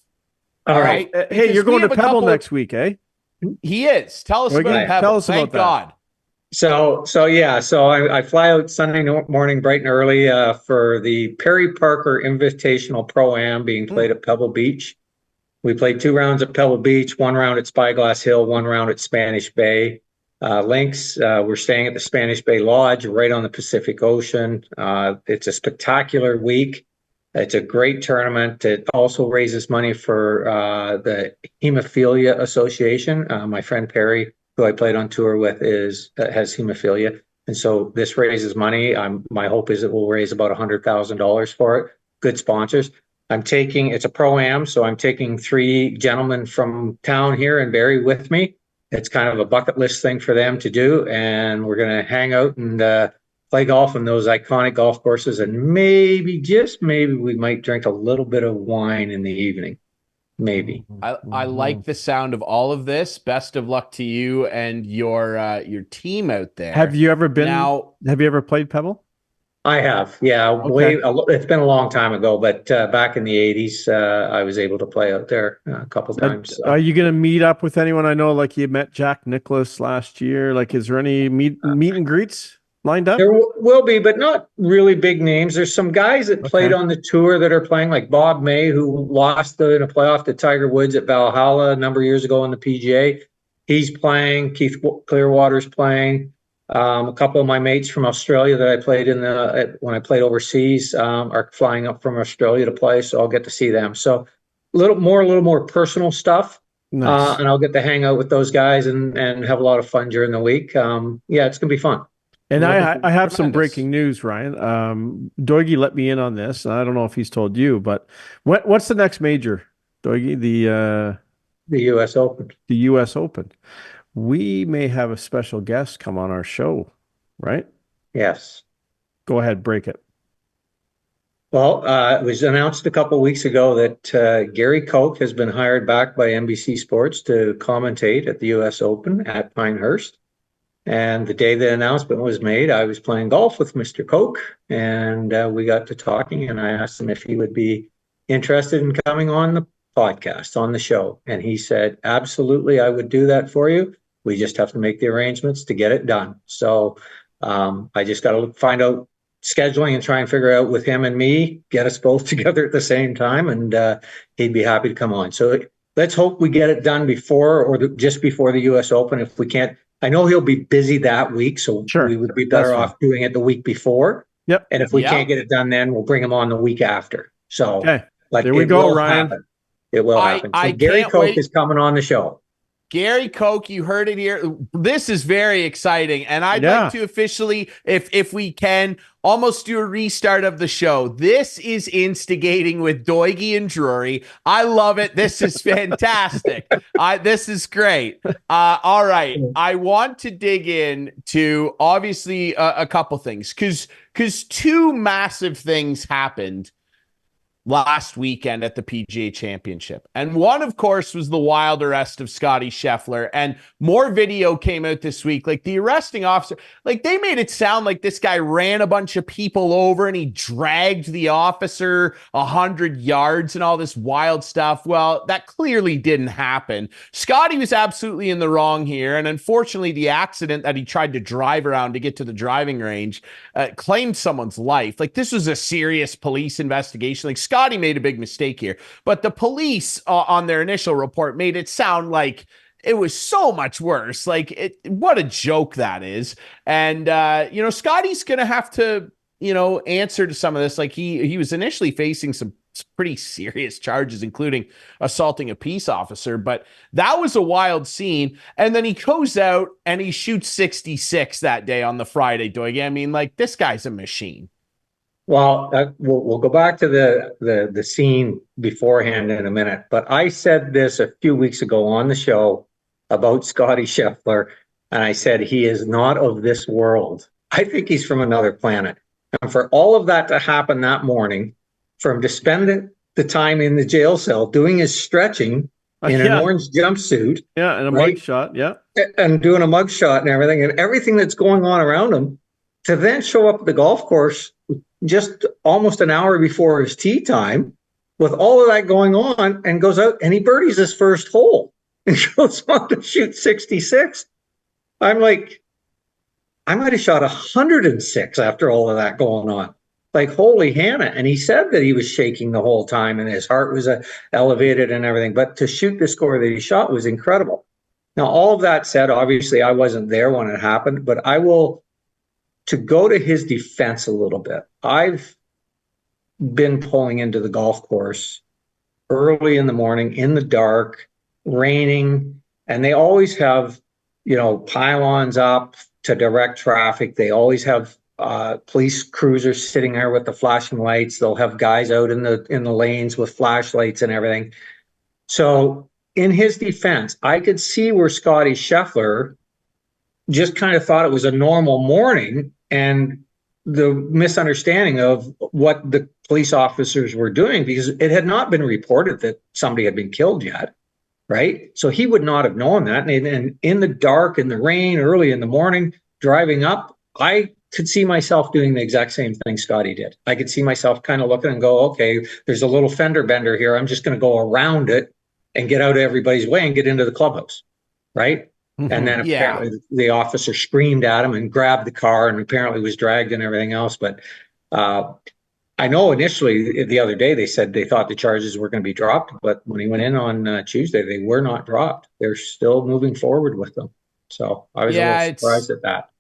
All right. Hey, Because you're going we to have a Pebble couple- next week, eh? He is. Tell us Okay, about Pebble. tell us Thank about that. God. So I fly out Sunday morning bright and early for the Perry Parker Invitational Pro-Am being played at Pebble Beach. We played 2 rounds at Pebble Beach, 1 round at Spyglass Hill, 1 round at Spanish Bay. Links, we're staying at the Spanish Bay Lodge right on the Pacific Ocean. It's a spectacular week. It's a great tournament. It also raises money for the Hemophilia Association. My friend Perry, who I played on tour with, has hemophilia. And so this raises money. My hope is it will raise about $100,000 for it. Good sponsors. It's a pro-am, so I'm taking 3 gentlemen from town here in Barrie with me. It's kind of a bucket list thing for them to do. And we're going to hang out and play golf on those iconic golf courses. And maybe, just maybe, we might drink a little bit of wine in the evening. Maybe. I like the sound of all of this. Best of luck to you and your team out there. Have you ever been? Now, have you ever played Pebble? I have, yeah. Okay. It's been a long time ago, but back in the 80s, I was able to play out there a couple times. So. Are you going to meet up with anyone? I know, like you met Jack Nicklaus last year. Like, is there any meet and greets lined up? There will be, but not really big names. There's some guys that played on the tour that are playing, like Bob May, who lost in a playoff to Tiger Woods at Valhalla a number of years ago on the PGA. He's playing. Keith Clearwater's playing. A couple of my mates from Australia that I played when I played overseas are flying up from Australia to play, so I'll get to see them. So a little more personal stuff. Nice. And I'll get to hang out with those guys and have a lot of fun during the week. Yeah, it's gonna be fun. And I have some Tremendous. breaking news, Ryan. Doigie let me in on this. I don't know if he's told you, but what's the next major, Doigie? The U.S. Open. The U.S. Open. We may have a special guest come on our show, right? Yes. Go ahead, break it. Well, it was announced a couple of weeks ago that Gary Koch has been hired back by NBC Sports to commentate at the U.S. Open at Pinehurst. And the day the announcement was made, I was playing golf with Mr. Koch, and we got to talking, and I asked him if he would be interested in coming on the podcast, on the show. And he said, absolutely, I would do that for you. We just have to make the arrangements to get it done. So I just got to find out scheduling and try and figure out with him and me, get us both together at the same time, and he'd be happy to come on. So let's hope we get it done before or just before the U.S. Open. If we can't, I know he'll be busy that week, so we would be better off doing it the week before. Yep. And if we can't get it done then, we'll bring him on the week after. So there we go, Ryan. Happen. It will happen. So Gary Koch is coming on the show. Gary Koch, you heard it here. This is very exciting. And I'd like to officially, if we can, almost do a restart of the show. This is Instigating with Doigie and Drury. I love it. This is fantastic. This is great. All right. I want to dig in to obviously a couple things because 2 massive things happened last weekend at the PGA Championship. And one, of course, was the wild arrest of Scotty Scheffler. And more video came out this week. Like the arresting officer, like they made it sound like this guy ran a bunch of people over and he dragged the officer 100 yards and all this wild stuff. Well, that clearly didn't happen. Scotty was absolutely in the wrong here. And unfortunately, the accident that he tried to drive around to get to the driving range claimed someone's life. Like this was a serious police investigation. Like Scotty made a big mistake here, but the police on their initial report made it sound like it was so much worse. Like what a joke that is. And, Scotty's going to have to, answer to some of this. Like he was initially facing some pretty serious charges, including assaulting a peace officer, but that was a wild scene. And then he goes out and he shoots 66 that day on the Friday, Doig. I mean, like this guy's a machine. Well, we'll go back to the scene beforehand in a minute, but I said this a few weeks ago on the show about Scotty Scheffler, and I said he is not of this world. I think he's from another planet. And for all of that to happen that morning, for him to spend the time in the jail cell doing his stretching in an orange jumpsuit. Yeah, and a mug shot, yeah. And doing a mug shot and everything that's going on around him, to then show up at the golf course just almost an hour before his tee time with all of that going on, and goes out and he birdies his first hole and goes on to shoot 66. I'm like, I might have shot 106 after all of that going on. Like, holy Hannah. And he said that he was shaking the whole time and his heart was elevated and everything. But to shoot the score that he shot was incredible. Now, all of that said, obviously I wasn't there when it happened, but I will, to go to his defense a little bit, I've been pulling into the golf course early in the morning, in the dark, raining, and they always have, pylons up to direct traffic. They always have police cruisers sitting there with the flashing lights. They'll have guys out in the lanes with flashlights and everything. So in his defense, I could see where Scotty Scheffler just kind of thought it was a normal morning, and the misunderstanding of what the police officers were doing, because it had not been reported that somebody had been killed yet, right? So he would not have known that. And in the dark, in the rain, early in the morning, driving up, I could see myself doing the exact same thing Scotty did. I could see myself kind of looking and go, okay, there's a little fender bender here. I'm just going to go around it and get out of everybody's way and get into the clubhouse, right? And then apparently the officer screamed at him and grabbed the car and apparently was dragged and everything else. But I know initially the other day they said they thought the charges were going to be dropped, but when he went in on Tuesday, they were not dropped. They're still moving forward with them. So I was a little surprised at that.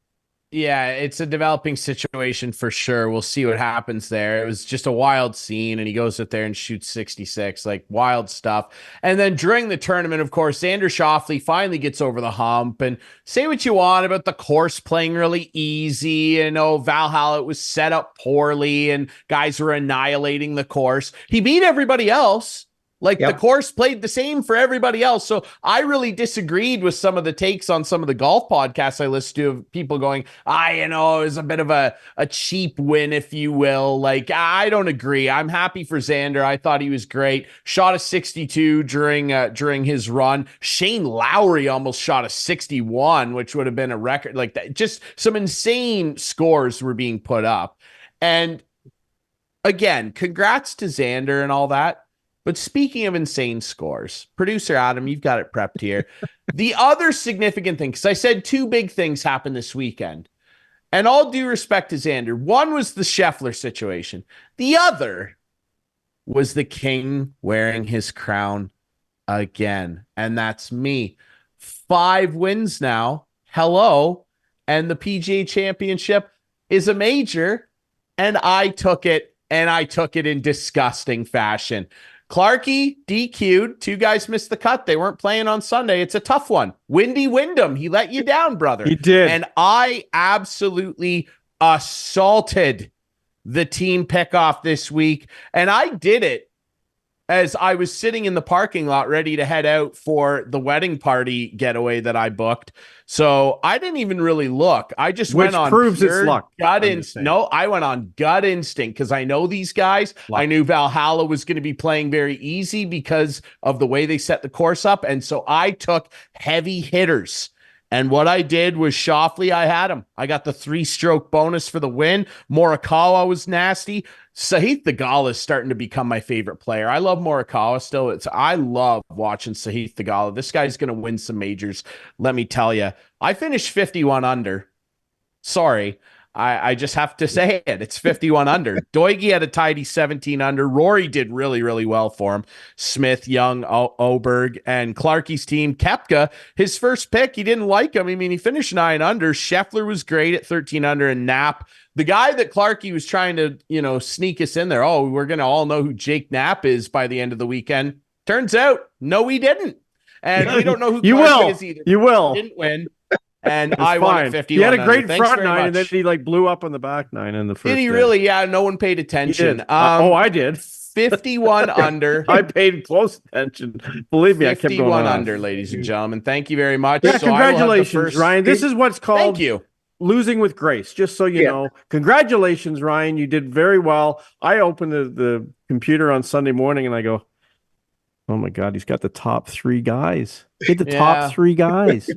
Yeah, it's a developing situation for sure. We'll see what happens there. It was just a wild scene, and he goes out there and shoots 66, like wild stuff. And then during the tournament, of course, Xander Schauffele finally gets over the hump. And say what you want about the course playing really easy, and Valhalla was set up poorly, and guys were annihilating the course. He beat everybody else. The course played the same for everybody else. So I really disagreed with some of the takes on some of the golf podcasts I listened to of people going, it was a bit of a cheap win, if you will. I don't agree. I'm happy for Xander. I thought he was great. Shot a 62 during his run. Shane Lowry almost shot a 61, which would have been a record. Like that. Just some insane scores were being put up. And again, congrats to Xander and all that. But speaking of insane scores, producer Adam, you've got it prepped here. The other significant thing, because I said two big things happened this weekend, and all due respect to Xander, one was the Scheffler situation. The other was the king wearing his crown again, and that's me. 5 wins now. Hello. And the PGA Championship is a major, and I took it in disgusting fashion. Clarkey DQ'd. 2 guys missed the cut. They weren't playing on Sunday. It's a tough one. Windy Wyndham, he let you down, brother. He did. And I absolutely assaulted the team pickoff this week. And I did it as I was sitting in the parking lot ready to head out for the wedding party getaway that I booked. So I didn't even really look. I just went on proves its luck. Gut instinct. No, I went on gut instinct because I know these guys. Luck. I knew Valhalla was going to be playing very easy because of the way they set the course up. And so I took heavy hitters. And what I did was Schauffele, I had him. I got the 3-stroke bonus for the win. Morikawa was nasty. Sahith Theegala is starting to become my favorite player. I love Morikawa still. I love watching Sahith Theegala. This guy's going to win some majors. Let me tell you, I finished 51 under. Sorry. I just have to say it. It's 51 under. Doig had a tidy 17 under. Rory did really, really well for him. Smith, Young, Oberg, and Clarkey's team. Koepka, his first pick, he didn't like him. I mean, he finished 9 under. Scheffler was great at 13 under, and Knapp, the guy that Clarkey was trying to, sneak us in there. Oh, we're going to all know who Jake Knapp is by the end of the weekend. Turns out, no, we didn't. And we don't know who you Clarkey will. is either. You will. He didn't win. And It was I won fine. at 51. He had a great under. Thanks front very nine, and then much. he like blew up on the back nine in the first. Did he day. really? Yeah, no one paid He attention. did. I did. 51 under. I paid close attention. Believe me, I kept going 51 on. under, ladies and gentlemen. Thank you very much. Yeah, So I will have the congratulations, first- Ryan. This is what's called Thank you. losing with grace, just so you know. Congratulations, Ryan. You did very well. I opened the computer on Sunday morning and I go, oh my God, he's got the top 3 guys. Hit the top 3 guys.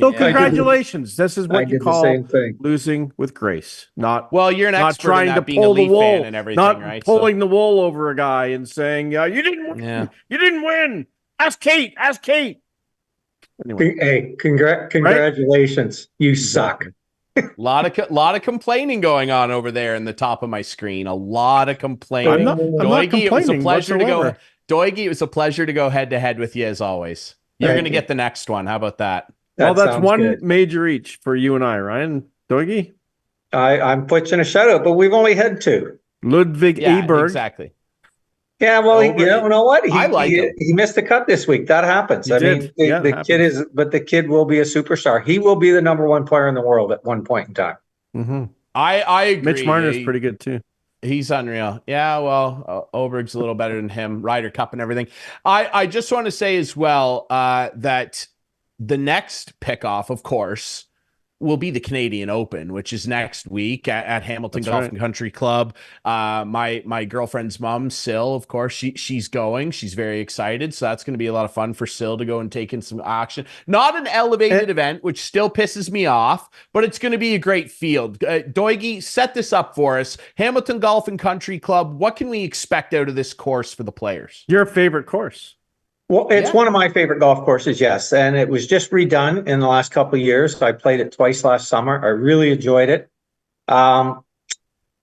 So congratulations. This is what you call losing with grace. Well, you're an not expert trying in to that, being a pull the Leaf wool, fan and everything, not right? pulling the wool over a guy and saying, you didn't win. Yeah. You didn't win. Ask Kate. Ask Kate. Anyway. Hey, congratulations. You suck. lot of complaining going on over there in the top of my screen. A lot of complaining. I'm not Doigy, it was a complaining pleasure to go. whatsoever. Doigy, it was a pleasure to go head to head with you as always. You're going to get the next one. How about that? Well, that's one good. major each for you and I, Ryan. Doigy? I'm putting a shout out, but we've only had 2. Ludwig Eberg. Exactly. Yeah, well, you know what? I like him. He missed the cut this week. That happens. He did. Mean, the kid the kid will be a superstar. He will be the number 1 player in the world at one point in time. Mm-hmm. I agree. Mitch Marner's pretty good too. He's unreal. Yeah, well, Oberg's a little better than him. Ryder Cup and everything. I just want to say as well that the next pickoff, of course, will be the Canadian Open, which is next week at Hamilton Golf and Country Club. My girlfriend's mom, Sil, of course, she's going. She's very excited. So that's going to be a lot of fun for Sil to go and take in some action. Not an elevated event, which still pisses me off, but it's going to be a great field. Doigy, set this up for us. Hamilton Golf and Country Club, what can we expect out of this course for the players? Your favorite course? Well, it's one of my favorite golf courses, yes. And it was just redone in the last couple of years. I played it twice last summer. I really enjoyed it.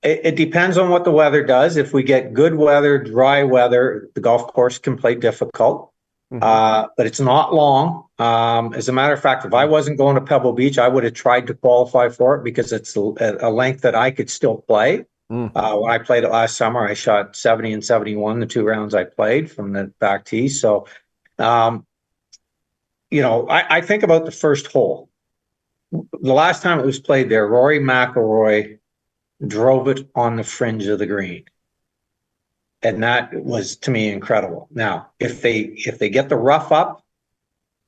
It depends on what the weather does. If we get good weather, dry weather, the golf course can play difficult. But it's not long. As a matter of fact, if I wasn't going to Pebble Beach, I would have tried to qualify for it because it's a length that I could still play. When I played it last summer, I shot 70 and 71 the 2 rounds I played from the back tee. So, I think about the first hole. The last time it was played there, Rory McIlroy drove it on the fringe of the green. And that was, to me, incredible. Now, if they get the rough up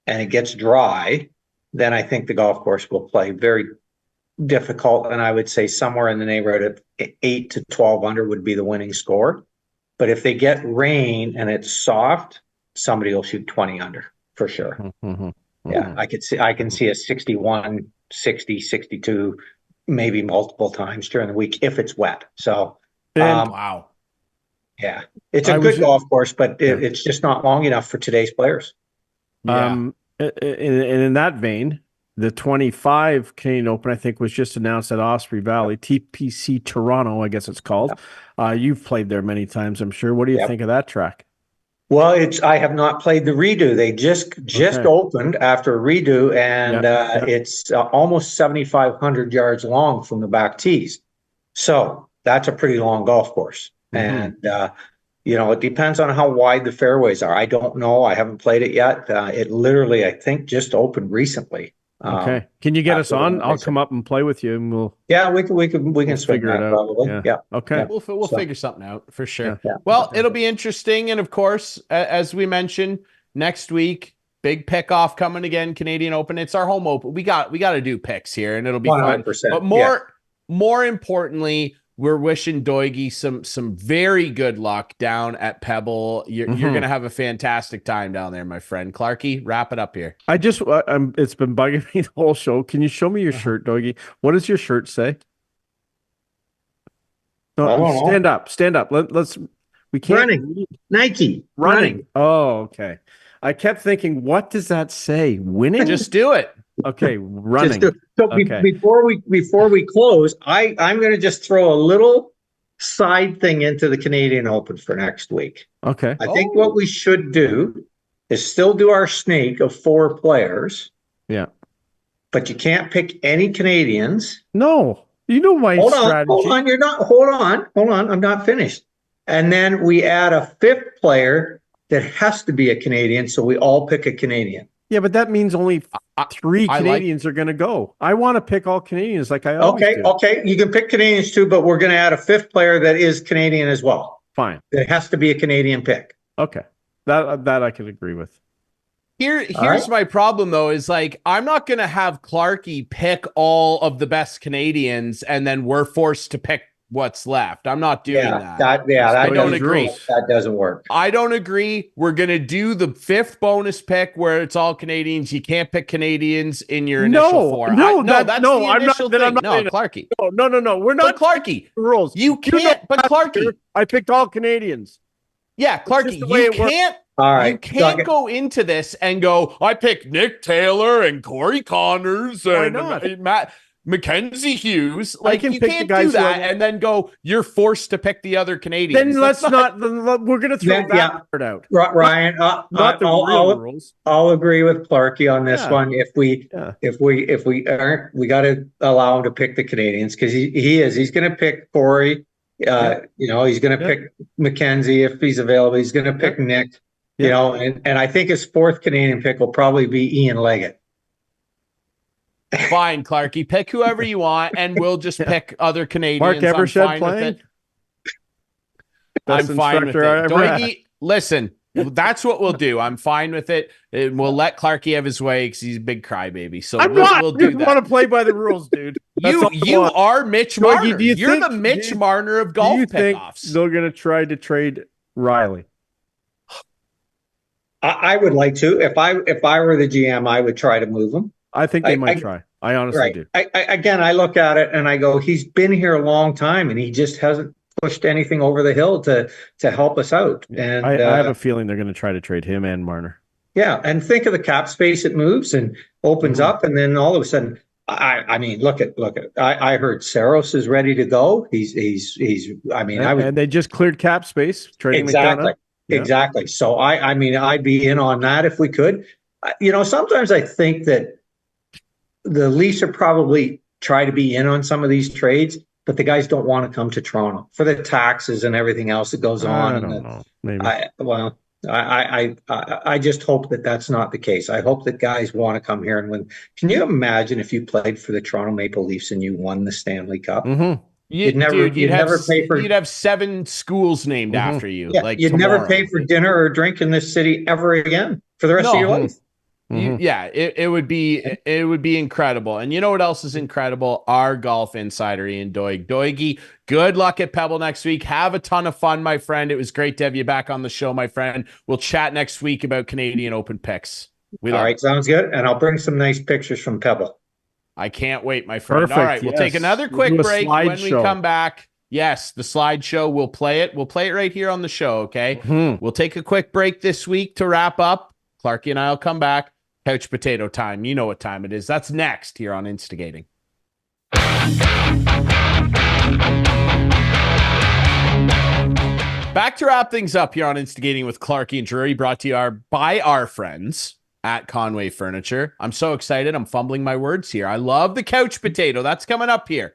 and it gets dry, then I think the golf course will play very difficult, and I would say somewhere in the neighborhood of 8 to 12 under would be the winning score. But if they get rain and it's soft, somebody will shoot 20 under for sure. Yeah, I can see a 61, 60, 62, maybe multiple times during the week if it's wet. So, wow. Yeah, it's a good golf course, but it's just not long enough for today's players. And in that vein, the 25 Canadian Open, I think, was just announced at Osprey Valley, TPC Toronto, I guess it's called. You've played there many times, I'm sure. What do you think of that track? Well, I have not played the redo. They just opened after a redo, and it's almost 7,500 yards long from the back tees. So that's a pretty long golf course. And, it depends on how wide the fairways are. I don't know. I haven't played it yet. It literally, I think, just opened recently. Okay. Can you get us on? I'll come up and play with you, and we'll. Yeah, we can figure it out. Probably. Yeah. Okay. Yeah. We'll figure something out for sure. Yeah. Well, it'll be interesting, and of course, as we mentioned, next week, big pick off coming again. Canadian Open. It's our home open. We got to do picks here, and it'll be 100%, fun. But more importantly, we're wishing Doigy some very good luck down at Pebble. You're going to have a fantastic time down there, my friend. Clarkey, wrap it up here. It's been bugging me the whole show. Can you show me your shirt, Doigy? What does your shirt say? No, stand up. Let's. We can't. Running. Nike. Running. Oh, okay. I kept thinking, what does that say? Winning? Just do it. Okay, running. Before we close, I'm going to just throw a little side thing into the Canadian Open for next week. Okay. I think what we should do is still do our snake of 4 players. Yeah. But you can't pick any Canadians. No. You know my strategy. Hold on. I'm not finished. And then we add a 5th player that has to be a Canadian, so we all pick a Canadian. Yeah, but that means only three I Canadians are going to go. I want to pick all Canadians like I always do. Okay. You can pick Canadians too, but we're going to add a fifth player that is Canadian as well. Fine. It has to be a Canadian pick. Okay. That I can agree with. Here's my problem though, is like, I'm not going to have Clarkey pick all of the best Canadians and then we're forced to pick what's left. I'm not doing that. I don't agree. That doesn't work. I don't agree. We're going to do the fifth bonus pick where it's all Canadians. You can't pick Canadians in your initial four. That's the initial thing. Clarkey. No. We're not. But Clarkey, rules. You can't. But Clarkey, I picked all Canadians. Yeah, Clarkey, you can't. All right, you can't go into this and go, I picked Nick Taylor and Corey Connors and Matt Mackenzie Hughes. Like, you can't do that and then go, you're forced to pick the other Canadians. Then let's not. We're going to throw that part out. Ryan, not the real rules. I'll agree with Clarkey on this one. If we aren't, we got to allow him to pick the Canadians because he's going to pick Corey. He's going to pick Mackenzie if he's available. He's going to pick Nick. And I think his fourth Canadian pick will probably be Ian Leggett. Fine, Clarkey. Pick whoever you want, and we'll just pick other Canadians. Mark Evershed playing? I'm fine with it. Doigy, listen, that's what we'll do. I'm fine with it. We'll let Clarkey have his way because he's a big crybaby. So we'll do that. Want to play by the rules, dude. You are Mitch Marner. You're the Mitch Marner of golf pickoffs. Do you think they're going to try to trade Riley? I would like to. If I were the GM, I would try to move him. I think they might try. I honestly do. I look at it and I go, he's been here a long time and he just hasn't pushed anything over the hill to help us out. And I have a feeling they're going to try to trade him and Marner. Yeah, and think of the cap space it moves and opens up, and then all of a sudden, I mean, look at. I heard Saros is ready to go. He's. I mean, and they just cleared cap space trading exactly. Exactly. So I mean, I'd be in on that if we could. Sometimes I think that the Leafs are probably try to be in on some of these trades, but the guys don't want to come to Toronto for the taxes and everything else that goes on. I don't know. Maybe. I just hope that that's not the case. I hope that guys want to come here and win. Can you imagine if you played for the Toronto Maple Leafs and you won the Stanley Cup? Mm-hmm. You'd have 7 schools named after you. Yeah, you'd never pay for dinner or drink in this city ever again for the rest of your life. It would be incredible. And you know what else is incredible? Our golf insider, Ian Doig. Doigy, good luck at Pebble next week. Have a ton of fun, my friend. It was great to have you back on the show, my friend. We'll chat next week about Canadian Open picks. All right, sounds good. And I'll bring some nice pictures from Pebble. I can't wait, my friend. Perfect, all right, we'll take another quick break. When we come back, yes, the slideshow, we'll play it. We'll play it right here on the show, okay? Mm-hmm. We'll take a quick break this week to wrap up. Clarkey and I will come back. Couch potato time. You know what time it is. That's next here on Instigating. Back to wrap things up here on Instigating with Clarkey and Drury, brought to you by our friends at Conway Furniture. I'm so excited. I'm fumbling my words here. I love the couch potato. That's coming up here.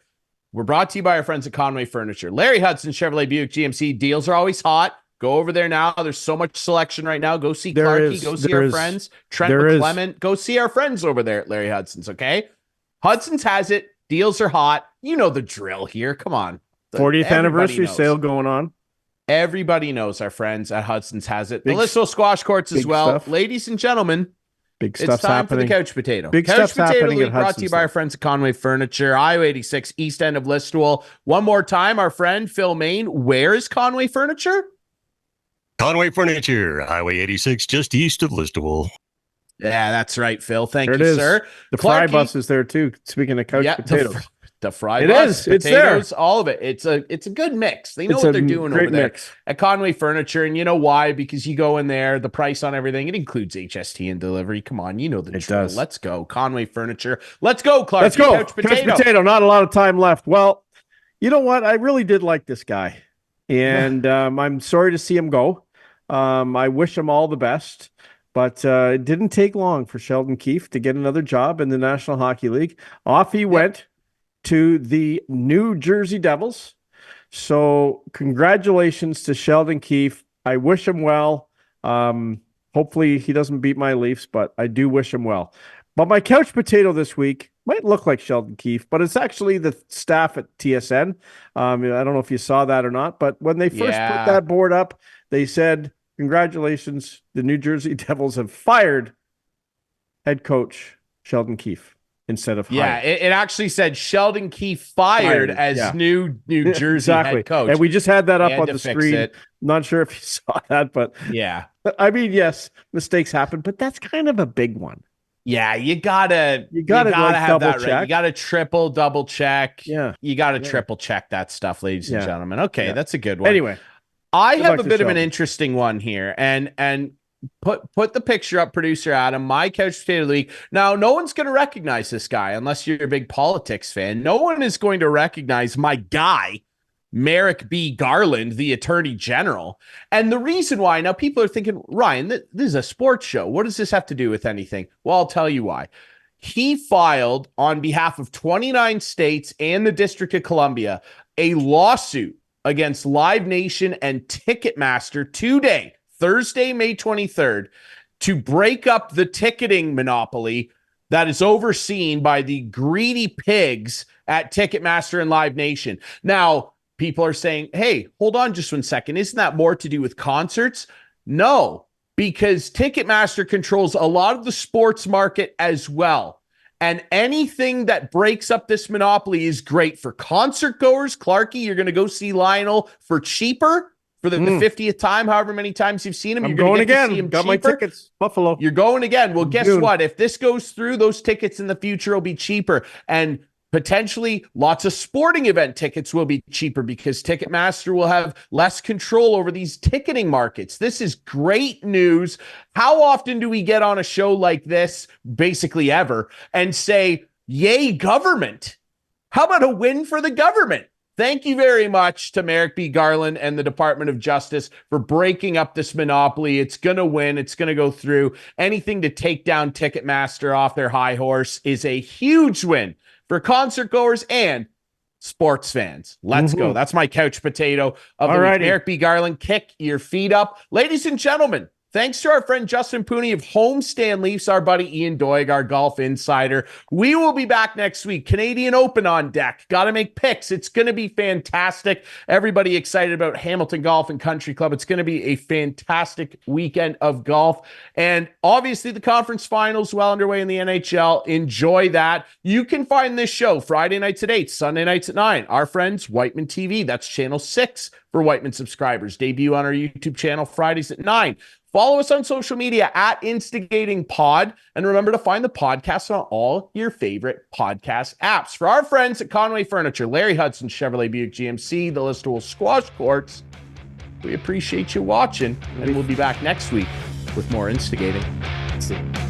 We're brought to you by our friends at Conway Furniture. Larry Hudson, Chevrolet Buick GMC. Deals are always hot. Go over there now. There's so much selection right now. Go see Clarkey. Go see our friends. Trent McClement. Go see our friends over there at Larry Hudson's, okay? Hudson's has it. Deals are hot. You know the drill here. Come on. 40th anniversary sale going on. Everybody knows our friends at Hudson's has it. The Listowel squash courts as well. Stuff. Ladies and gentlemen, big stuff's it's time happening. for the couch potato. Big couch stuff's potato happening League at brought to you by our friends at Conway Furniture, Highway 86, east end of Listowel. One more time, our friend Phil Main. Where is Conway Furniture? Conway Furniture, Highway 86, just east of Listowel. Yeah, that's right, Phil. Thank there you, it is. sir. The fry bus is there too. Speaking of couch potatoes. The fry bus, potatoes, it's there. All of it. It's a good mix. They know what they're doing over there at Conway Furniture. And you know why? Because you go in there, the price on everything, it includes HST and delivery. Come on, you know the drill. Does. Let's go. Conway Furniture. Let's go, Clark. Let's go. Couch potato. Not a lot of time left. Well, you know what? I really did like this guy. And I'm sorry to see him go. I wish him all the best. But it didn't take long for Sheldon Keefe to get another job in the National Hockey League. Off he went to the New Jersey Devils. So congratulations to Sheldon Keefe. I wish him well. Hopefully he doesn't beat my Leafs, but I do wish him well. But my couch potato this week might look like Sheldon Keefe, but it's actually the staff at TSN. I don't know if you saw that or not, but when they first put that board up, they said, congratulations, the New Jersey Devils have fired head coach Sheldon Keefe instead of hired. It actually said Sheldon Keefe fired as new Jersey head coach. And we just had that up on the screen. Not sure if you saw that, but yeah. I mean, yes, mistakes happen, but that's kind of a big one. Yeah, you gotta like, have that check. right. You gotta double check. Yeah, you gotta triple check that stuff, ladies and gentlemen. Okay, that's a good one. Anyway, I have a bit of an interesting one here, and put the picture up, producer Adam. My couch potato league. Now, no one's going to recognize this guy unless you're a big politics fan. No one is going to recognize my guy, Merrick B. Garland, the Attorney General. And the reason why, now people are thinking, Ryan, this is a sports show. What does this have to do with anything? Well, I'll tell you why. He filed on behalf of 29 states and the District of Columbia a lawsuit against Live Nation and Ticketmaster today, Thursday, May 23rd, to break up the ticketing monopoly that is overseen by the greedy pigs at Ticketmaster and Live Nation. Now, people are saying, hey, hold on just 1 second. Isn't that more to do with concerts? No, because Ticketmaster controls a lot of the sports market as well. And anything that breaks up this monopoly is great for concert goers. Clarkey, you're going to go see Lionel for cheaper for the 50th time, however many times you've seen him. I'm you're going again. See him Got cheaper. my tickets. Buffalo. You're going again. Well, guess what? If this goes through, those tickets in the future will be cheaper. And potentially lots of sporting event tickets will be cheaper because Ticketmaster will have less control over these ticketing markets. This is great news. How often do we get on a show like this, basically ever, and say, yay, government? How about a win for the government? Thank you very much to Merrick B. Garland and the Department of Justice for breaking up this monopoly. It's going to win. It's going to go through. Anything to take down Ticketmaster off their high horse is a huge win for concert goers and sports fans. Let's go. That's my couch potato of the week. Merrick B. Garland, kick your feet up. Ladies and gentlemen, thanks to our friend Justin Pooni of Homestand Leafs, our buddy Ian Doig, our golf insider. We will be back next week. Canadian Open on deck. Got to make picks. It's going to be fantastic. Everybody excited about Hamilton Golf and Country Club. It's going to be a fantastic weekend of golf. And obviously the conference finals well underway in the NHL. Enjoy that. You can find this show Friday nights at 8, Sunday nights at 9. Our friends, Whiteman TV. That's channel 6 for Whiteman subscribers. Debut on our YouTube channel Fridays at 9. Follow us on social media at InstigatingPod. And remember to find the podcast on all your favorite podcast apps. For our friends at Conway Furniture, Larry Hudson, Chevrolet Buick GMC, the Listowel Squash Courts, we appreciate you watching. And we'll be back next week with more Instigating. See you.